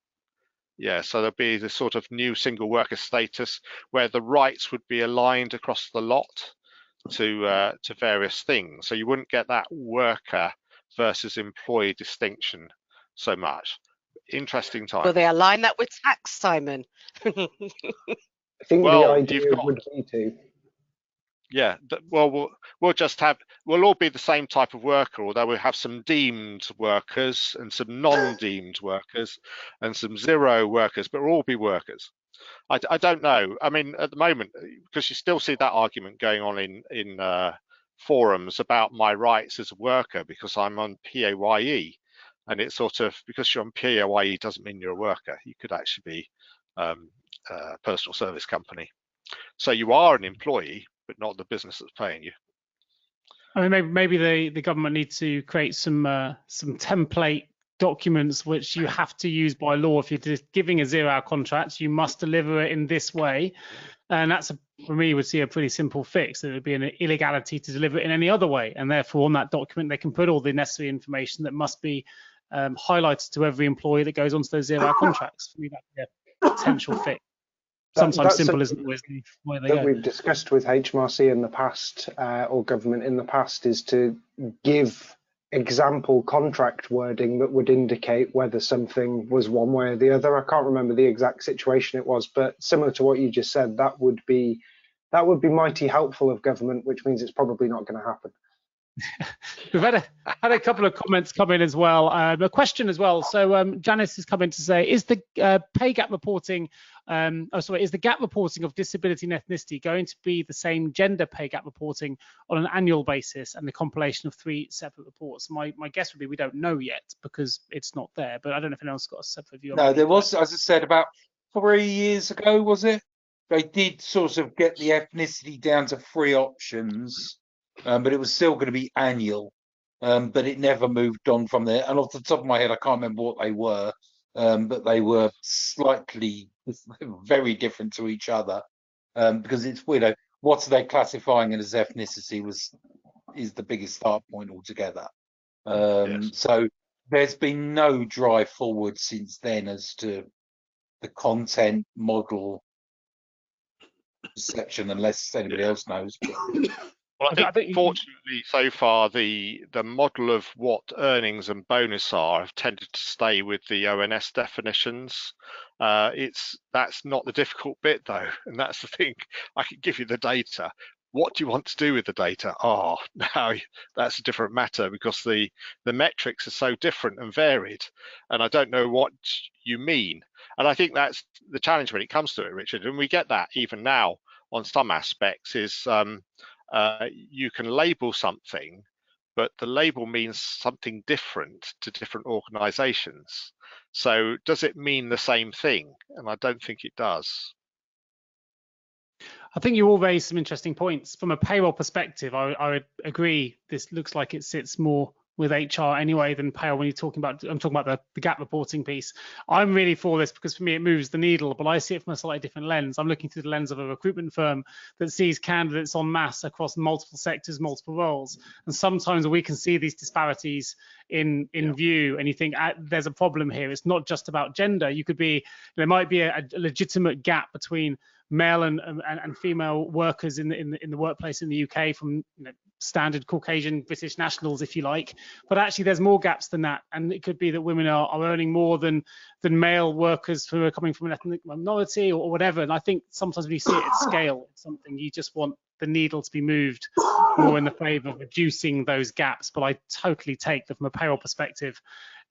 Yeah, so there'll be the sort of new single worker status where the rights would be aligned across the lot to various things. So you wouldn't get that worker versus employee distinction so much. Interesting time. Will they align that with tax, Simon? I think the idea would be to. Yeah, well, we'll all be the same type of worker, although we'll have some deemed workers and some non-deemed workers and some zero workers, but we'll all be workers. I don't know. I mean, at the moment, because you still see that argument going on in forums about my rights as a worker because I'm on PAYE, and it's sort of, because you're on PAYE doesn't mean you're a worker. You could actually be a personal service company. So you are an employee, but not the business that's paying you. I mean, maybe the government needs to create some template documents which you have to use by law. If you're just giving a 0 hour contract, you must deliver it in this way, and that's for me would see a pretty simple fix. That it would be an illegality to deliver it in any other way, and therefore on that document they can put all the necessary information that must be highlighted to every employee that goes onto those 0 hour contracts. For me, that'd be a potential fix. Sometimes simple isn't always the way they go. We've discussed with HMRC in the past, or government in the past, is to give example contract wording that would indicate whether something was one way or the other. I can't remember the exact situation it was, but similar to what you just said, that would be mighty helpful of government, which means it's probably not going to happen. We've had a couple of comments come in as well, a question as well. So Janice has come in to say, is the pay gap reporting, is the gap reporting of disability and ethnicity going to be the same gender pay gap reporting on an annual basis and the compilation of 3 separate reports? My guess would be we don't know yet because it's not there, but I don't know if anyone's got a separate view. No, there was, as I said, about 3 years ago, was it? They did sort of get the ethnicity down to 3 options. But it was still going to be annual, but it never moved on from there. And off the top of my head, I can't remember what they were, but they were slightly very different to each other, because it's, what are they classifying as ethnicity is the biggest start point altogether. Yes. So there's been no drive forward since then as to the content model section, unless anybody else knows. Well, I I think think fortunately so far the model of what earnings and bonus are have tended to stay with the ONS definitions. That's not the difficult bit though, and that's the thing. I can give you the data. What do you want to do with the data? Oh, now that's a different matter because the metrics are so different and varied, and I don't know what you mean. And I think that's the challenge when it comes to it, Richard. And we get that even now on some aspects is. You can label something, but the label means something different to different organizations. So does it mean the same thing? And I don't think it does. I think you all raised some interesting points. From a payroll perspective, I would agree. This looks like it sits more with HR anyway than payroll when you're talking about, I'm talking about the gap reporting piece. I'm really for this because for me it moves the needle, but I see it from a slightly different lens. I'm looking through the lens of a recruitment firm that sees candidates en masse across multiple sectors, multiple roles. And sometimes we can see these disparities in view, and you think there's a problem here. It's not just about gender. There might be a legitimate gap between male and female workers in the workplace in the UK from standard Caucasian British nationals, if you like, but actually there's more gaps than that, and it could be that women are earning more than male workers who are coming from an ethnic minority or whatever. And I think sometimes when you see it at scale, it's something you just want the needle to be moved more in the favour of reducing those gaps. But I totally take that from a payroll perspective,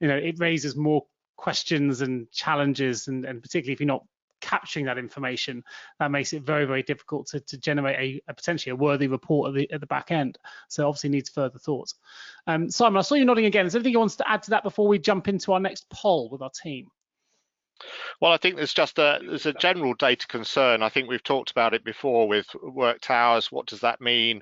it raises more questions and challenges, and particularly if you're not capturing that information, that makes it very, very difficult to generate a potentially a worthy report at the back end. So obviously needs further thought. Simon, I saw you nodding again. Is there anything you want to add to that before we jump into our next poll with our team? Well, I think there's a general data concern. I think we've talked about it before with worked hours. What does that mean?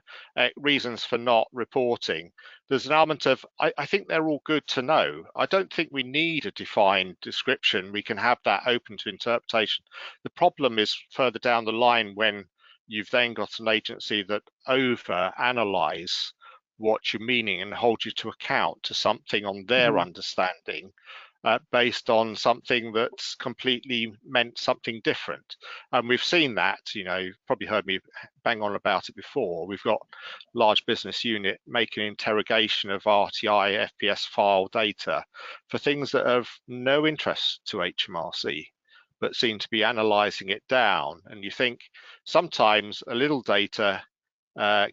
Reasons for not reporting. There's an element of, I think they're all good to know. I don't think we need a defined description. We can have that open to interpretation. The problem is further down the line when you've then got an agency that over-analyze what you're meaning and hold you to account to something on their understanding. Based on something that's completely meant something different. And we've seen that, you've probably heard me bang on about it before. We've got large business unit making interrogation of RTI FPS file data for things that have no interest to HMRC, but seem to be analysing it down. And you think sometimes a little data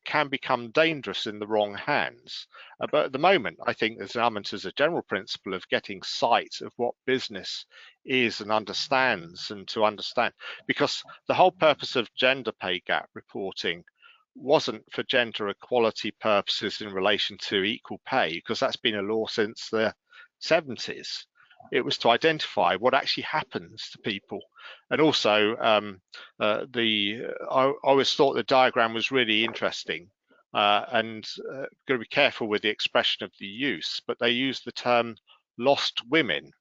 can become dangerous in the wrong hands. But at the moment, I think there's an element as a general principle of getting sight of what business is and understands, and to understand, because the whole purpose of gender pay gap reporting wasn't for gender equality purposes in relation to equal pay, because that's been a law since the 70s. It was to identify what actually happens to people. And also, I always thought the diagram was really interesting, and got to be careful with the expression of the use, but they used the term lost women,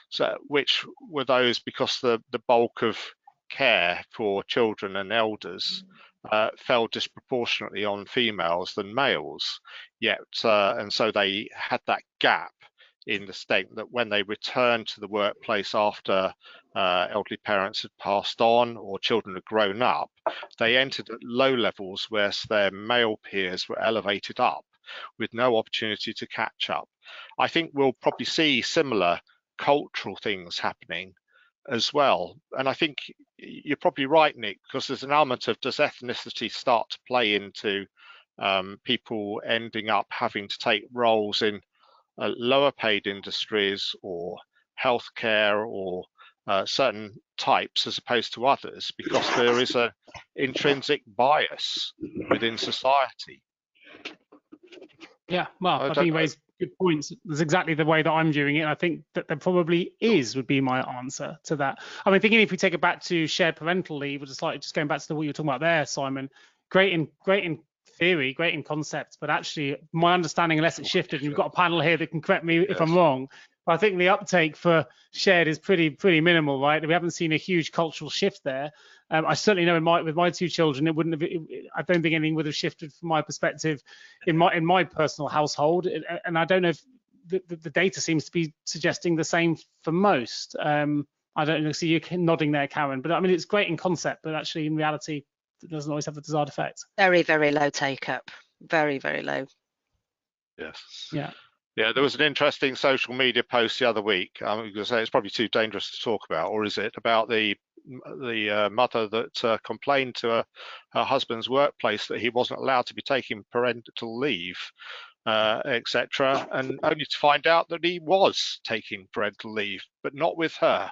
so which were those because the bulk of care for children and elders fell disproportionately on females than males, yet and so they had that gap in the state that when they returned to the workplace after elderly parents had passed on or children had grown up, they entered at low levels, whereas their male peers were elevated up with no opportunity to catch up. I think we'll probably see similar cultural things happening as well. And I think you're probably right, Nick, because there's an element of, does ethnicity start to play into people ending up having to take roles in lower paid industries or healthcare or certain types as opposed to others, because there is an intrinsic bias within society. Yeah, well, I think you raised good points. That's exactly the way that I'm viewing it. I think that there probably would be my answer to that. I mean, thinking if we take it back to shared parental leave, just going back to what you were talking about there, Simon, great in theory, great in concept, but actually my understanding, unless it's shifted, and you've got a panel here that can correct me if I'm wrong, but I think the uptake for shared is pretty minimal, right? We haven't seen a huge cultural shift there. I certainly know with my 2 children, it wouldn't have. I don't think anything would have shifted from my perspective in my personal household, and I don't know if the data seems to be suggesting the same for most. I don't know. See you nodding there, Karen, but I mean it's great in concept, but actually in reality, it doesn't always have the desired effect. Very, very low take up. Very, very low. Yes. Yeah. Yeah, there was an interesting social media post the other week. I'm going to say it's probably too dangerous to talk about, or is it, about the mother that complained to her husband's workplace that he wasn't allowed to be taking parental leave, etc., and only to find out that he was taking parental leave, but not with her.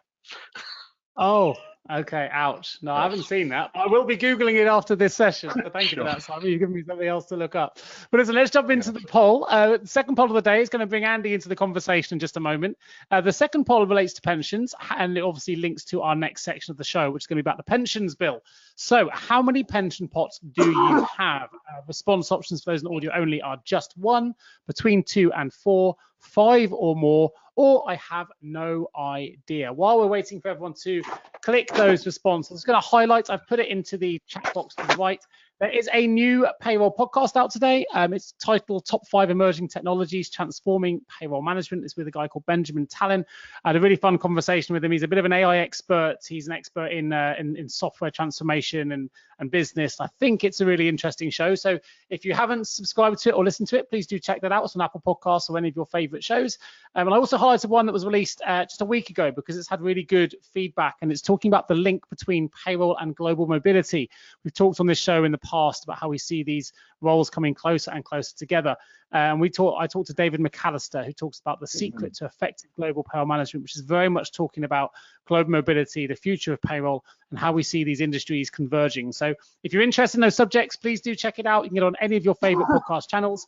Oh, okay. Ouch. No, I haven't seen that. I will be Googling it after this session. So thank you for that, Simon. You've given me something else to look up. But listen, let's jump into the poll. The second poll of the day is going to bring Andy into the conversation in just a moment. The second poll relates to pensions, and it obviously links to our next section of the show, which is going to be about the pensions bill. So how many pension pots do you have? Response options for those in audio only are just 1, between 2 and 4, 5 or more, or I have no idea. While we're waiting for everyone to click those responses, I'm just going to highlight, I've put it into the chat box to the right. There is a new payroll podcast out today. It's titled Top 5 Emerging Technologies Transforming Payroll Management. It's with a guy called Benjamin Tallon. I had a really fun conversation with him. He's a bit of an AI expert. He's an expert in software transformation and business. I think it's a really interesting show. So if you haven't subscribed to it or listened to it, please do check that out. It's on Apple Podcasts or any of your favorite shows. And I also highlighted one that was released just a week ago because it's had really good feedback, and it's talking about the link between payroll and global mobility. We've talked on this show in the past about how we see these roles coming closer and closer together. I talked to David McAllister, who talks about the secret to effective global payroll management, which is very much talking about global mobility, the future of payroll, and how we see these industries converging. So if you're interested in those subjects, please do check it out. You can get it on any of your favorite podcast channels.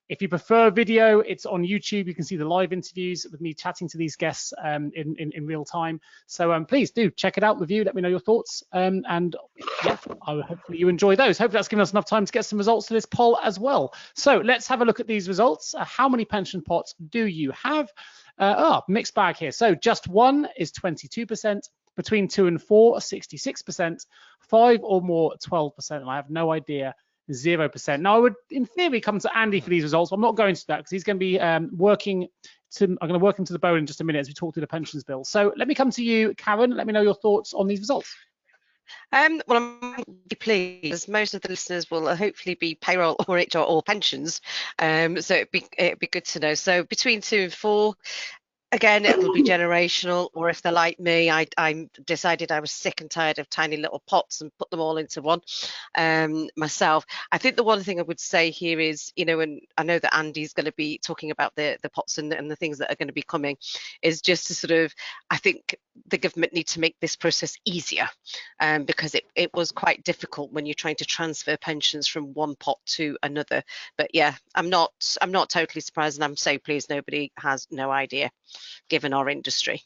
If you prefer video, it's on YouTube. You can see the live interviews with me chatting to these guests in real time. So please do check it out, review, let me know your thoughts. And yeah, hopefully you enjoy those. Hopefully that's given us enough time to get some results to this poll as well. So let's have a look at these results. How many pension pots do you have? Mixed bag here. So just 1 is 22%, between 2 and 4 are 66%, 5 or more 12%, and I have no idea 0%. Now I would in theory come to Andy for these results, but I'm not going to that because he's going to be I'm going to work him to the bone in just a minute as we talk through the pensions bill. So let me come to you, Karen. Let me know your thoughts on these results. Well, I'm pleased. Most of the listeners will hopefully be payroll or HR or pensions, so it'd be good to know. So between 2 and 4. Again, it'll be generational, or if they're like me, I decided I was sick and tired of tiny little pots and put them all into one myself. I think the one thing I would say here is, and I know that Andy's going to be talking about the pots and the things that are going to be coming, is just to sort of, I think the government need to make this process easier, because it was quite difficult when you're trying to transfer pensions from one pot to another. But yeah, I'm not totally surprised, and I'm so pleased nobody has no idea, given our industry.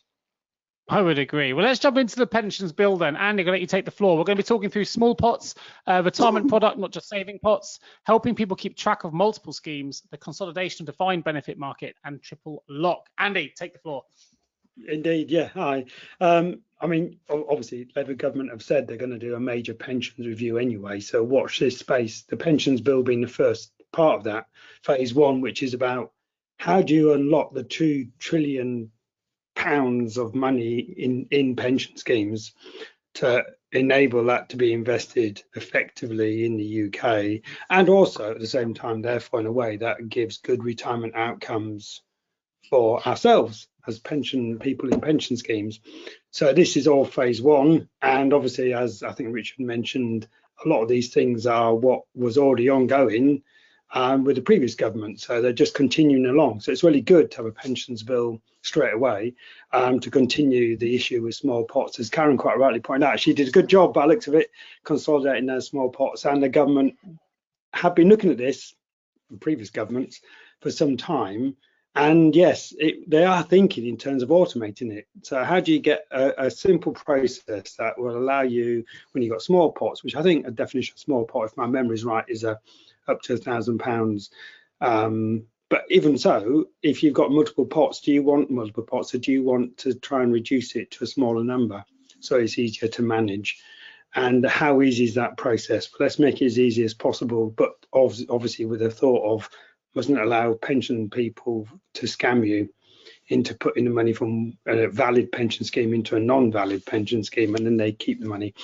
I would agree. Well, let's jump into the pensions bill then. Andy, I'm going to let you take the floor. We're going to be talking through small pots, retirement product, not just saving pots, helping people keep track of multiple schemes, the consolidation of defined benefit market, and triple lock. Andy, take the floor. Indeed, yeah. Hi. I mean, obviously, Labour government have said they're going to do a major pensions review anyway. So watch this space. The pensions bill being the first part of that, phase 1, which is about how do you unlock the £2 trillion of money in pension schemes to enable that to be invested effectively in the UK, and also at the same time, therefore, in a way that gives good retirement outcomes for ourselves as pension people in pension schemes. So this is all phase 1, and obviously, as I think Richard mentioned, a lot of these things are what was already ongoing with the previous government, so they're just continuing along. So it's really good to have a pensions bill straight away to continue the issue with small pots. As Karen quite rightly pointed out, she did a good job by the looks of it, consolidating those small pots, and the government have been looking at this, the previous governments, for some time. And yes, they are thinking in terms of automating it. So how do you get a simple process that will allow you, when you've got small pots, which I think a definition of small pot, if my memory is right, is up to £1,000. But even so, if you've got multiple pots, do you want multiple pots, or do you want to try and reduce it to a smaller number so it's easier to manage? And how easy is that process? Well, let's make it as easy as possible, but obviously with the thought of mustn't allow pension people to scam you into putting the money from a valid pension scheme into a non-valid pension scheme, and then they keep the money.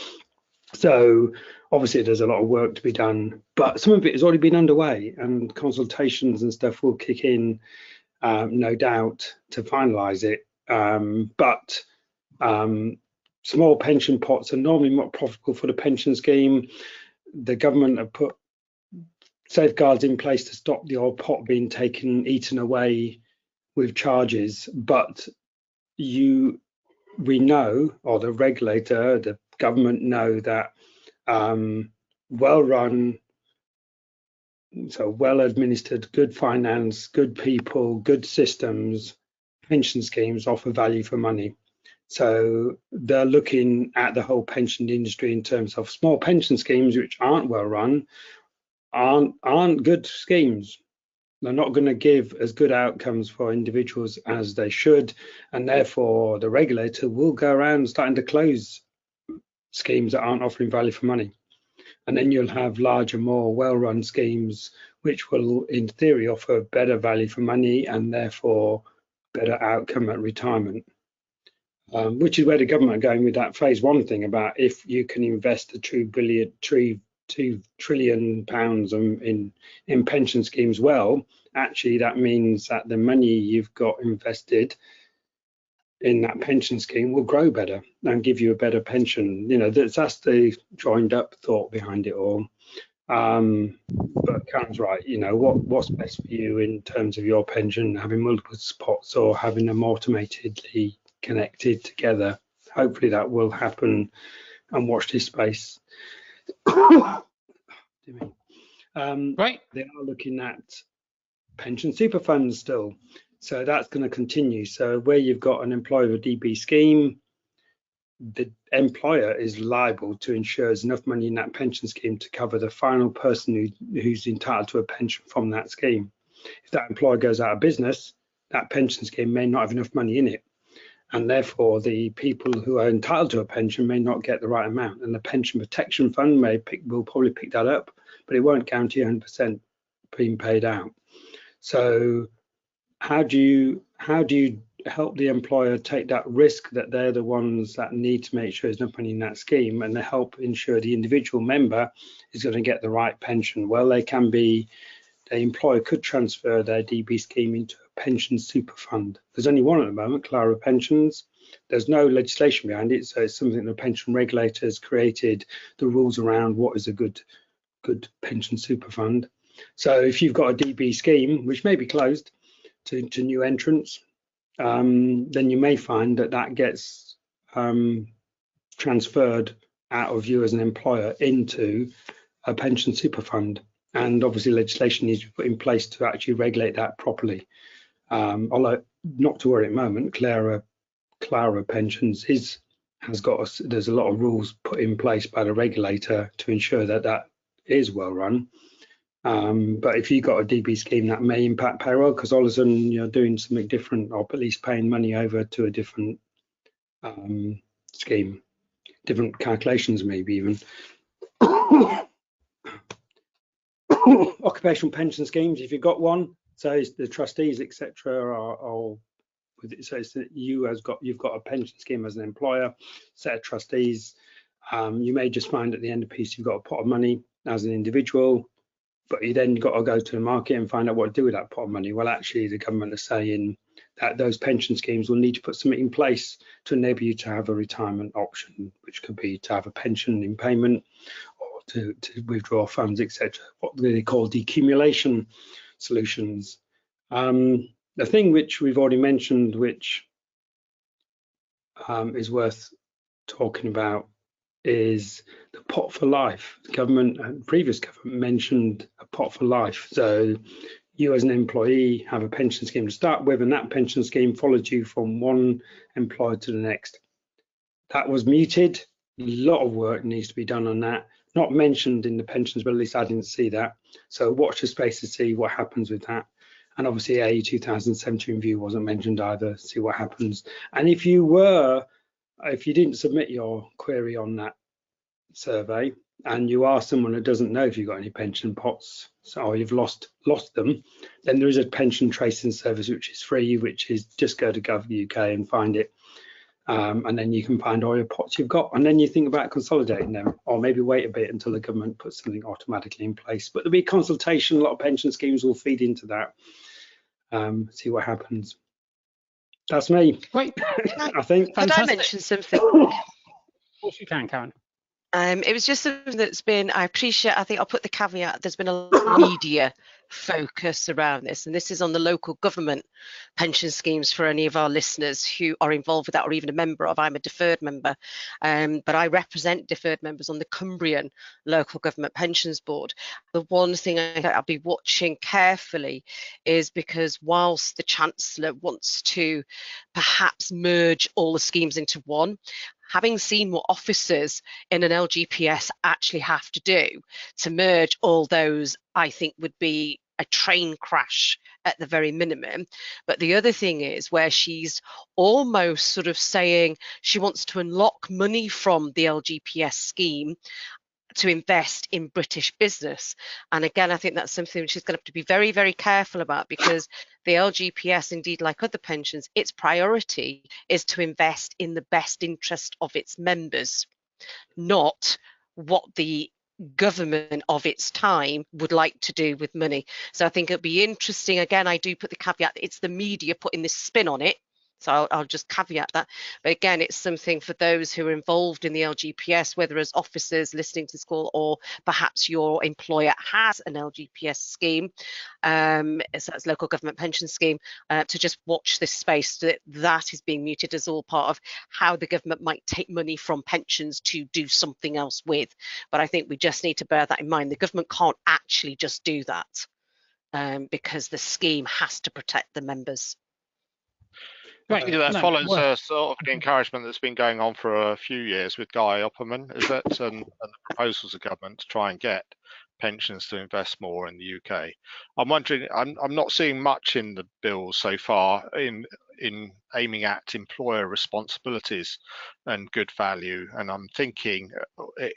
So obviously there's a lot of work to be done, but some of it has already been underway, and consultations and stuff will kick in, no doubt, to finalise it. But small pension pots are normally not profitable for the pension scheme. The government have put safeguards in place to stop the old pot being eaten away with charges, but we know, or the regulator, the government know that well-run, so well-administered, good finance, good people, good systems, pension schemes offer value for money. So they're looking at the whole pension industry in terms of small pension schemes which aren't well-run, aren't good schemes. They're not going to give as good outcomes for individuals as they should, and therefore the regulator will go around starting to close schemes that aren't offering value for money. And then you'll have larger, more well-run schemes which will, in theory, offer better value for money and therefore better outcome at retirement. Which is where the government are going with that phase one thing about if you can invest a £2 trillion in pension schemes, well, actually that means that the money you've got invested in that pension scheme will grow better and give you a better pension. You know, that's the joined up thought behind it all. But Karen's right, you know, what's best for you in terms of your pension, having multiple spots or having them automatedly connected together. Hopefully that will happen, and watch this space. Right. They are looking at pension super funds still, so that's going to continue. So where you've got an employer with a DB scheme, the employer is liable to ensure there's enough money in that pension scheme to cover the final person who's entitled to a pension from that scheme. If that employer goes out of business, that pension scheme may not have enough money in it, and therefore the people who are entitled to a pension may not get the right amount, and the pension protection fund will probably pick that up, but it won't guarantee 100% being paid out. So how do you help the employer take that risk that they're the ones that need to make sure there's enough money in that scheme, and they help ensure the individual member is going to get the right pension? Well, the employer could transfer their DB scheme into a pension super fund. There's only one at the moment, Clara Pensions. There's no legislation behind it, so it's something the pension regulator has created the rules around what is a good pension super fund. So if you've got a DB scheme which may be closed to new entrants, then you may find that gets transferred out of you as an employer into a pension super fund. And obviously legislation needs to be put in place to actually regulate that properly. Although not to worry at the moment, Clara Pensions there's a lot of rules put in place by the regulator to ensure that is well run. But if you've got a DB scheme, that may impact payroll, because all of a sudden you're doing something different, or at least paying money over to a different scheme, different calculations maybe even. Occupational pension schemes, if you've got one, so the trustees, etc., so it's that you've got a pension scheme as an employer, set of trustees. You may just find at the end of the piece you've got a pot of money as an individual, but you then got to go to the market and find out what to do with that pot of money. Well, actually, the government is saying that those pension schemes will need to put something in place to enable you to have a retirement option, which could be to have a pension in payment, or to withdraw funds, etc. What they call decumulation solutions. The thing which we've already mentioned, which is worth talking about, is the pot for life. The government, previous government, mentioned a pot for life. So you as an employee have a pension scheme to start with, and that pension scheme follows you from one employer to the next. That was muted. A lot of work needs to be done on that. Not mentioned in the pensions, but at least I didn't see that. So watch the space to see what happens with that. And obviously a 2017 review wasn't mentioned either, see what happens. And if you didn't submit your query on that survey and you are someone that doesn't know if you've got any pension pots, or you've lost them, then there is a pension tracing service which is free, which is just go to Gov.uk and find it. And then you can find all your pots you've got, and then you think about consolidating them, or maybe wait a bit until the government puts something automatically in place. But there'll be consultation. A lot of pension schemes will feed into that. See what happens. That's me. Great. I think. Could I Fantastic. mention something? Of course you can, Karen. It was just something that's been, I appreciate, I think I'll put the caveat, there's been a lot of media focus around this, and this is on the local government pension schemes for any of our listeners who are involved with that or even a member of. I'm a deferred member, but I represent deferred members on the Cumbrian Local Government Pensions Board. The one thing I'll be watching carefully is because whilst the Chancellor wants to perhaps merge all the schemes into one, having seen what officers in an LGPS actually have to do to merge all those, I think would be a train crash at the very minimum. But the other thing is where she's almost sort of saying she wants to unlock money from the LGPS scheme to invest in British business. And again, I think that's something which she's going to have to be very, very careful about, because the LGPS, indeed like other pensions, its priority is to invest in the best interest of its members, not what the government of its time would like to do with money. So I think it'll be interesting. Again, I do put the caveat that it's the media putting this spin on it. So I'll just caveat that. But again, it's something for those who are involved in the LGPS, whether as officers listening to this call or perhaps your employer has an LGPS scheme, so that's local government pension scheme, to just watch this space. That is being muted as all part of how the government might take money from pensions to do something else with. But I think we just need to bear that in mind. The government can't actually just do that because the scheme has to protect the members. Right. That No, follows well, sort of an encouragement that's been going on for a few years with Guy Opperman, is it? And the proposals of government to try and get pensions to invest more in the UK. I'm wondering, I'm not seeing much in the bills so far in aiming at employer responsibilities and good value. And I'm thinking,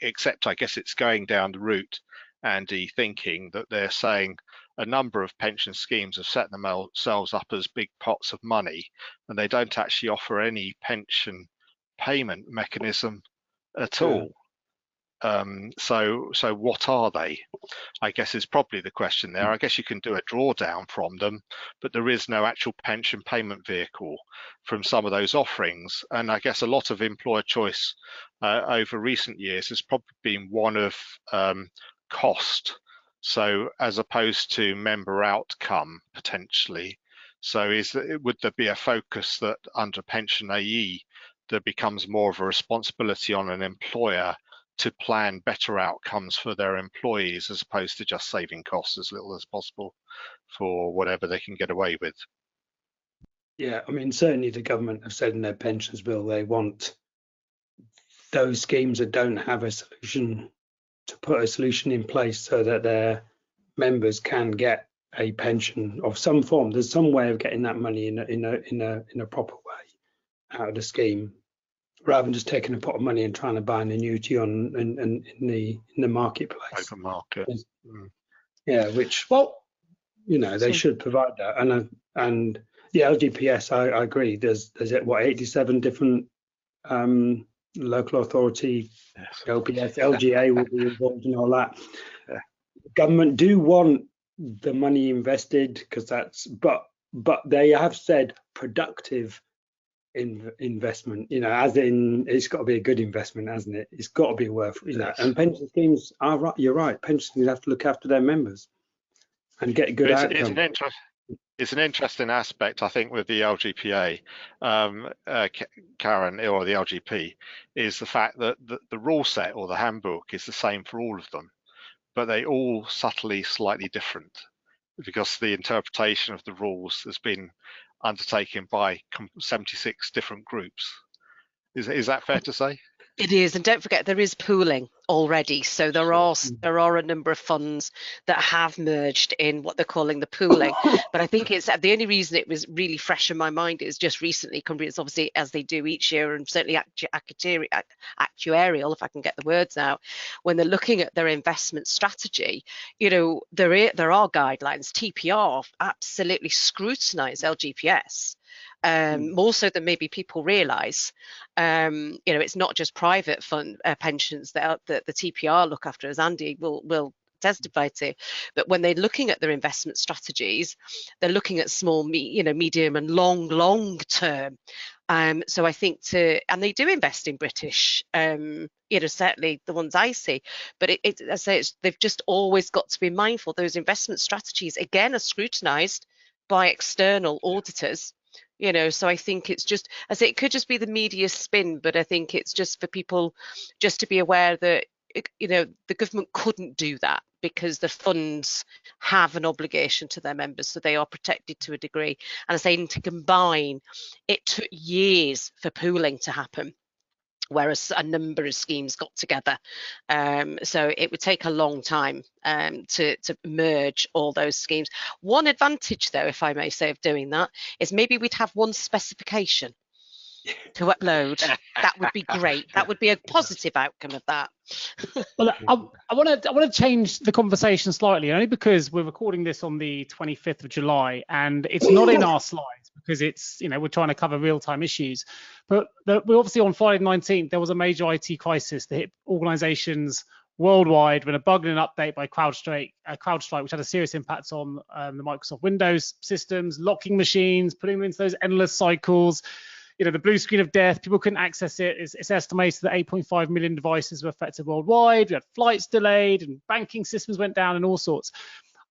except I guess it's going down the route, Andy, thinking that they're saying a number of pension schemes have set themselves up as big pots of money, and they don't actually offer any pension payment mechanism at all. So what are they? I guess is probably the question there. I guess you can do a drawdown from them, but there is no actual pension payment vehicle from some of those offerings. And I guess a lot of employer choice over recent years has probably been one of cost. So as opposed to member outcome potentially. So would there be a focus that under pension AE there becomes more of a responsibility on an employer to plan better outcomes for their employees as opposed to just saving costs as little as possible for whatever they can get away with? Yeah, I mean, certainly the government have said in their pensions bill they want those schemes that don't have a solution to put a solution in place so that their members can get a pension of some form. There's some way of getting that money in a proper way out of the scheme, rather than just taking a pot of money and trying to buy an annuity in the marketplace. Open market. Yeah, which, well, they should provide that. And the LGPS, I agree. There's 87 different local authority, LPS, LGA will be involved in all that. Government do want the money invested because but they have said productive investment, as in it's got to be a good investment, hasn't it? It's got to be worth, and pension schemes are right. You're right. Pension schemes have to look after their members and get good outcomes. It's an interesting aspect, I think, with the LGPA, Karen, or the LGP, is the fact that the rule set or the handbook is the same for all of them, but they all subtly slightly different because the interpretation of the rules has been undertaken by 76 different groups. Is that fair to say? It is, and don't forget there is pooling. already. So there are a number of funds that have merged in what they're calling the pooling. But I think it's the only reason it was really fresh in my mind is just recently, companies obviously, as they do each year, and certainly actuarial, if I can get the words out, when they're looking at their investment strategy, you know, there are guidelines. TPR absolutely scrutinise LGPS. More so than maybe people realise. You know, it's not just private fund pensions that the TPR look after, as Andy will testify to, but when they're looking at their investment strategies, they're looking at small, medium and long term. So I think and they do invest in British, you know, certainly the ones I see, but I say they've just always got to be mindful. Those investment strategies, again, are scrutinised by external auditors. You know, so I think it's just, I say it could just be the media spin, but I think it's just for people just to be aware that, you know, the government couldn't do that because the funds have an obligation to their members, so they are protected to a degree. And I say to combine, it took years for pooling to happen, whereas a number of schemes got together. So it would take a long time to merge all those schemes. One advantage, though, if I may say, of doing that is maybe we'd have one specification to upload. That would be great. That would be a positive outcome of that. Well, I want to change the conversation slightly, only because we're recording this on the 25th of July, and it's not in our slides because it's, you know, we're trying to cover real-time issues. But we obviously on Friday the 19th, there was a major IT crisis that hit organisations worldwide when a bug and an update by CrowdStrike, which had a serious impact on the Microsoft Windows systems, locking machines, putting them into those endless cycles. You know, the blue screen of death, people couldn't access it. It's estimated that 8.5 million devices were affected worldwide. We had flights delayed and banking systems went down and all sorts.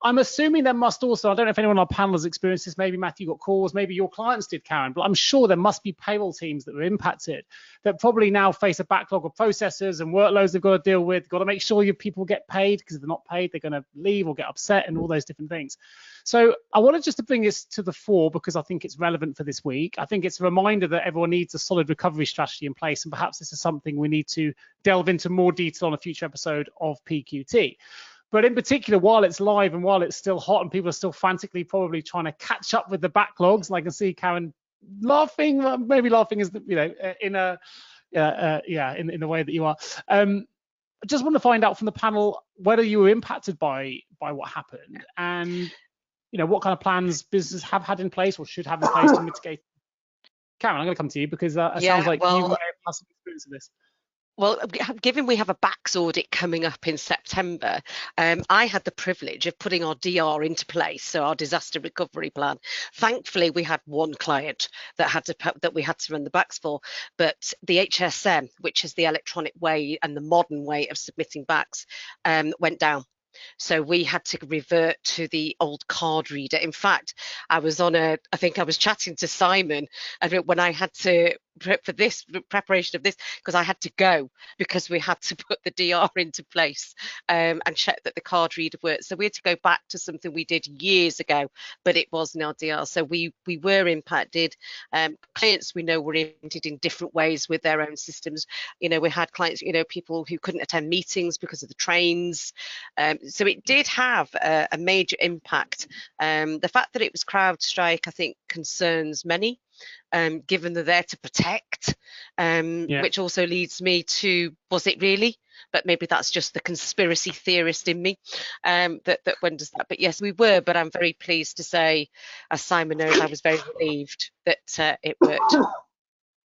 I'm assuming there must also, I don't know if anyone on our panel has experienced this, maybe Matthew got calls, maybe your clients did, Karen, but I'm sure there must be payroll teams that were impacted that probably now face a backlog of processes and workloads they've got to deal with, got to make sure your people get paid, because if they're not paid, they're going to leave or get upset and all those different things. So I wanted just to bring this to the fore because I think it's relevant for this week. I think it's a reminder that everyone needs a solid recovery strategy in place, and perhaps this is something we need to delve into more detail on a future episode of PQT. But in particular, while it's live and while it's still hot and people are still frantically probably trying to catch up with the backlogs, and I can see Karen laughing, maybe laughing is, you know, in the way that you are. I just want to find out from the panel whether you were impacted by what happened, and, you know, what kind of plans businesses have had in place or should have in place to mitigate. Karen, I'm going to come to you because it sounds like you have some experience of this. Well, given we have a BACS audit coming up in September, I had the privilege of putting our DR into place, so our disaster recovery plan. Thankfully, we had one client that we had to run the BACS for, but the HSM, which is the electronic way and the modern way of submitting BACS, went down. So we had to revert to the old card reader. In fact, I think I was chatting to Simon, and when I had to for this preparation of this, because I had to go because we had to put the DR into place and check that the card reader worked. So we had to go back to something we did years ago, but it wasn't our DR. So we were impacted. Clients we know were impacted in different ways with their own systems. You know, we had clients, you know, people who couldn't attend meetings because of the trains. So it did have a major impact. The fact that it was CrowdStrike, I think, concerns many. Given they're there to protect, which also leads me to, was it really? But maybe that's just the conspiracy theorist in me that wonders that. But yes, we were, but I'm very pleased to say, as Simon knows, I was very relieved that it worked.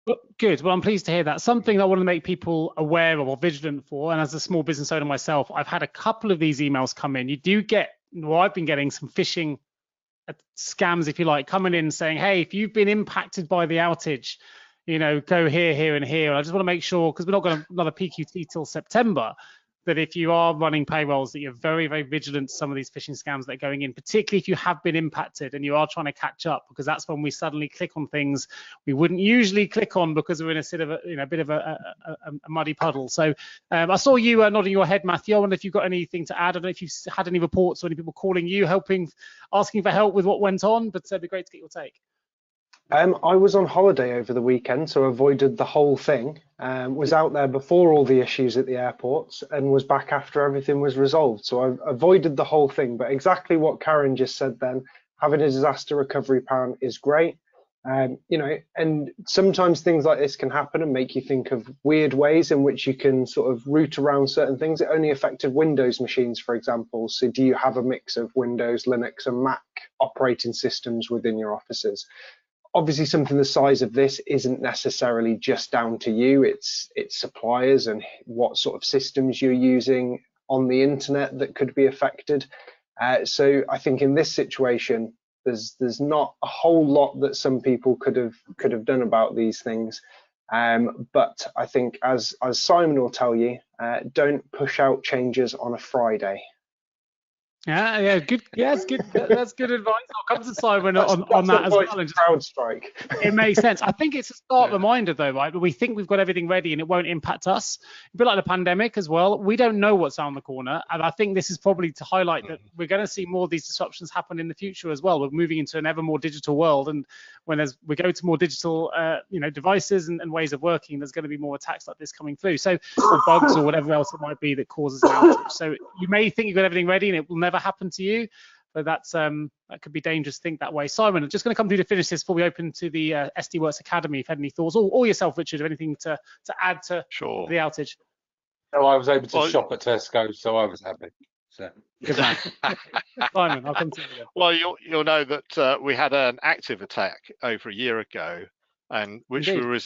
Well, good. Well, I'm pleased to hear that. Something I want to make people aware of or vigilant for, and as a small business owner myself, I've had a couple of these emails come in. You do get, well, I've been getting some phishing scams, if you like, coming in saying, hey, if you've been impacted by the outage, you know, go here, here and here. And I just want to make sure, because we're not going to another PQT till September, that if you are running payrolls, that you're very, very vigilant to some of these phishing scams that are going in, particularly if you have been impacted and you are trying to catch up, because that's when we suddenly click on things we wouldn't usually click on because we're in a sort of a bit of a muddy puddle. So I saw you nodding your head, Matthew. I wonder if you've got anything to add. I don't know if you've had any reports or any people calling you, asking for help with what went on, but it'd be great to get your take. I was on holiday over the weekend, so avoided the whole thing. Was out there before all the issues at the airports and was back after everything was resolved. So I avoided the whole thing. But exactly what Karen just said then, having a disaster recovery plan is great. You know, and sometimes things like this can happen and make you think of weird ways in which you can sort of route around certain things. It only affected Windows machines, for example. So do you have a mix of Windows, Linux, and Mac operating systems within your offices? Obviously, something the size of this isn't necessarily just down to you. It's suppliers and what sort of systems you're using on the internet that could be affected. So I think in this situation, there's not a whole lot that some people could have done about these things. But I think, as Simon will tell you, don't push out changes on a Friday. Yeah, good. Yeah, that's good. That's good advice. I'll come to Simon on that as well. And crowd strike. It makes sense. I think it's a stark reminder, though, right? But we think we've got everything ready and it won't impact us. A bit like the pandemic as well. We don't know what's around the corner, and I think this is probably to highlight that we're going to see more of these disruptions happen in the future as well. We're moving into an ever more digital world, and when we go to more digital, devices and ways of working, there's going to be more attacks like this coming through. So, or bugs or whatever else it might be that causes an outage. So you may think you've got everything ready and it will never happen to you, but that's that could be dangerous to think that way. Simon, I'm just going to come to you to finish this before we open to the SD Worx Academy. If you had any thoughts, or yourself, Richard, have anything to add to the outage? No, I was able to shop at Tesco, so I was happy. So. Good man. Simon, I'll come to you again. Well, you'll know that we had an active attack over a year ago, and which Indeed. we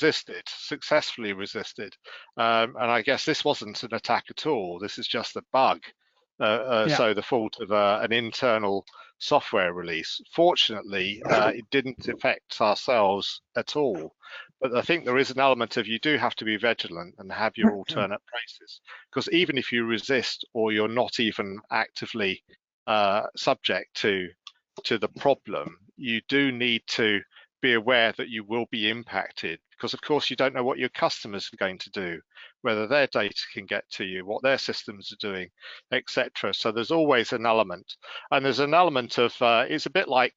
successfully resisted. And I guess this wasn't an attack at all. This is just a bug. So the fault of an internal software release. Fortunately, it didn't affect ourselves at all. But I think there is an element of you do have to be vigilant and have your alternate traces, because even if you resist or you're not even actively subject to the problem, you do need to be aware that you will be impacted, because of course you don't know what your customers are going to do, whether their data can get to you, what their systems are doing, etc. So there's always an element, and there's an element of it's a bit like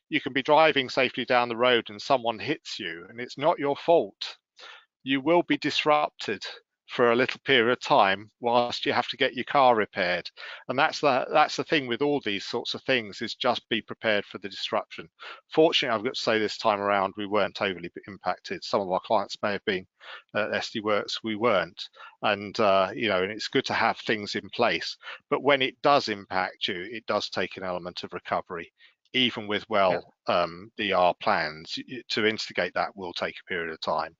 you can be driving safely down the road and someone hits you and it's not your fault. You will be disrupted for a little period of time whilst you have to get your car repaired, and that's the thing with all these sorts of things, is just be prepared for the disruption. Fortunately, I've got to say this time around we weren't overly impacted. Some of our clients may have been at SD Worx, we weren't, and and it's good to have things in place, but when it does impact you, it does take an element of recovery. Even with DR plans, to instigate that will take a period of time,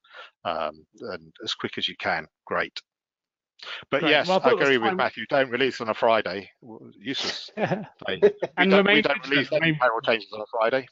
and as quick as you can, great. But yes, I agree with Matthew. Don't release on a Friday. Useless. And we don't release any payroll changes on a Friday.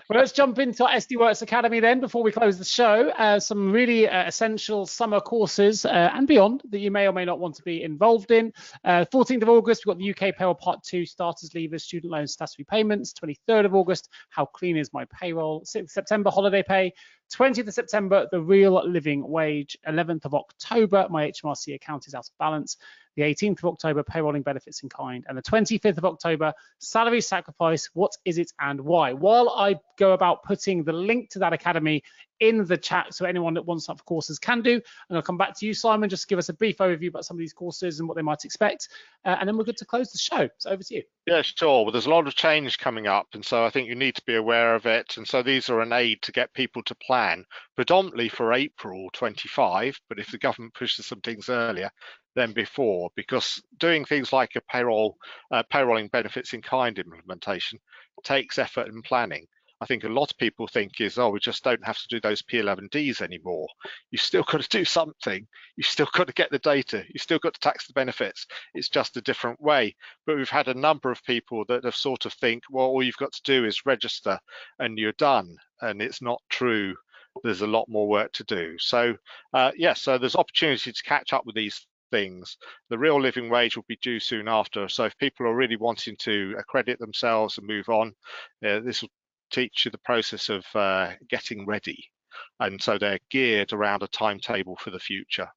Well, let's jump into our SD Worx Academy then before we close the show. Some really essential summer courses and beyond that you may or may not want to be involved in. 14th of August, we've got the UK Payroll Part 2, Starters, Leavers, Student Loans, Statutory Payments. 23rd of August, How Clean Is My Payroll? 6th of September, Holiday Pay. 20th of September, The Real Living Wage. 11th of October, My HMRC Account Is Out of Balance. The 18th of October, Payrolling Benefits in Kind, and the 25th of October, Salary Sacrifice, What Is It and Why? While I go about putting the link to that academy in the chat, so anyone that wants to have courses can do, and I'll come back to you, Simon, just to give us a brief overview about some of these courses and what they might expect, and then we're good to close the show. So over to you. Yeah, sure. Well, there's a lot of change coming up, and so I think you need to be aware of it. And so these are an aid to get people to plan, predominantly for April 25, but if the government pushes some things earlier than before, because doing things like a payrolling benefits in kind implementation takes effort and planning. I think a lot of people think is, we just don't have to do those P11Ds anymore. You've still got to do something. You've still got to get the data. You've still got to tax the benefits. It's just a different way. But we've had a number of people that have sort of think, well, all you've got to do is register and you're done. And it's not true. There's a lot more work to do. So so there's opportunity to catch up with these things. The real living wage will be due soon after. So if people are really wanting to accredit themselves and move on, this will teach you the process of getting ready. And so they're geared around a timetable for the future.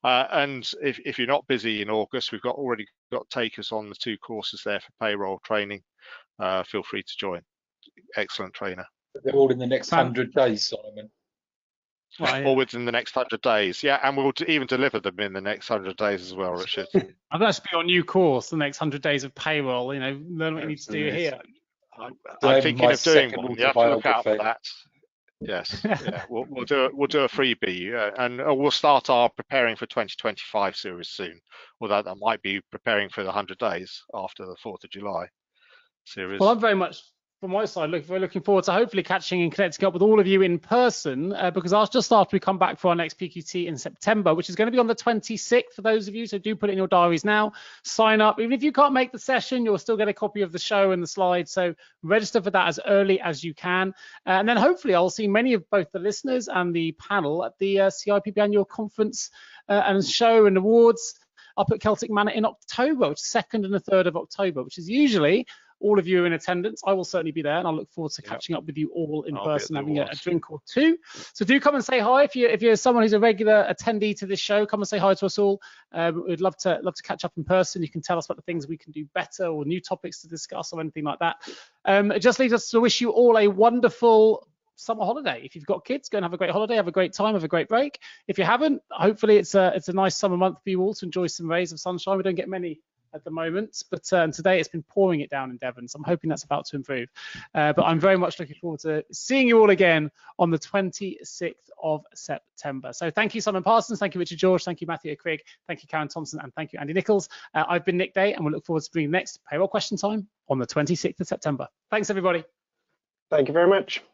And if you're not busy in August, we've already got takers on the 2 courses there for payroll training. Feel free to join. Excellent trainer. They're all in the next 100 days, Simon. Well, Or within the next 100 days. Yeah, and we'll even deliver them in the next 100 days as well, Richard. I've got to be on new course the next 100 days of payroll. You know, learn what you need to do here. I'm thinking My of doing second one. You have to look out for autobiography. that. Yes, yeah, we'll do a freebie, and we'll start our preparing for 2025 series soon. Although that might be preparing for the 100 days after the 4th of July series. Well, I'm very much, from my side, looking forward to hopefully catching and connecting up with all of you in person, because just after we come back for our next PQT in September, which is going to be on the 26th for those of you, so do put it in your diaries now, sign up. Even if you can't make the session, you'll still get a copy of the show and the slides, so register for that as early as you can. And then hopefully I'll see many of both the listeners and the panel at the CIPP annual conference and show and awards up at Celtic Manor in October, which is 2nd and the 3rd of October, which is usually all of you in attendance. I will certainly be there, and I look forward to catching up with you all in person, having a drink or two. So do come and say hi. If you're someone who's a regular attendee to this show, come and say hi to us all. We'd love to catch up in person. You can tell us about the things we can do better or new topics to discuss or anything like that. It just leaves us to wish you all a wonderful summer holiday. If you've got kids, go and have a great holiday, have a great time, have a great break. If you haven't, hopefully it's a nice summer month for you all to enjoy some rays of sunshine. We don't get many at the moment, but today it's been pouring it down in Devon, so I'm hoping that's about to improve. But I'm very much looking forward to seeing you all again on the 26th of September. So thank you, Simon Parsons, thank you, Richard George, thank you, Matthew O'Crig, thank you, Karen Thompson, and thank you, Andy Nichols. I've been Nick Day, and we'll look forward to bringing the next payroll question time on the 26th of September. Thanks, everybody. Thank you very much.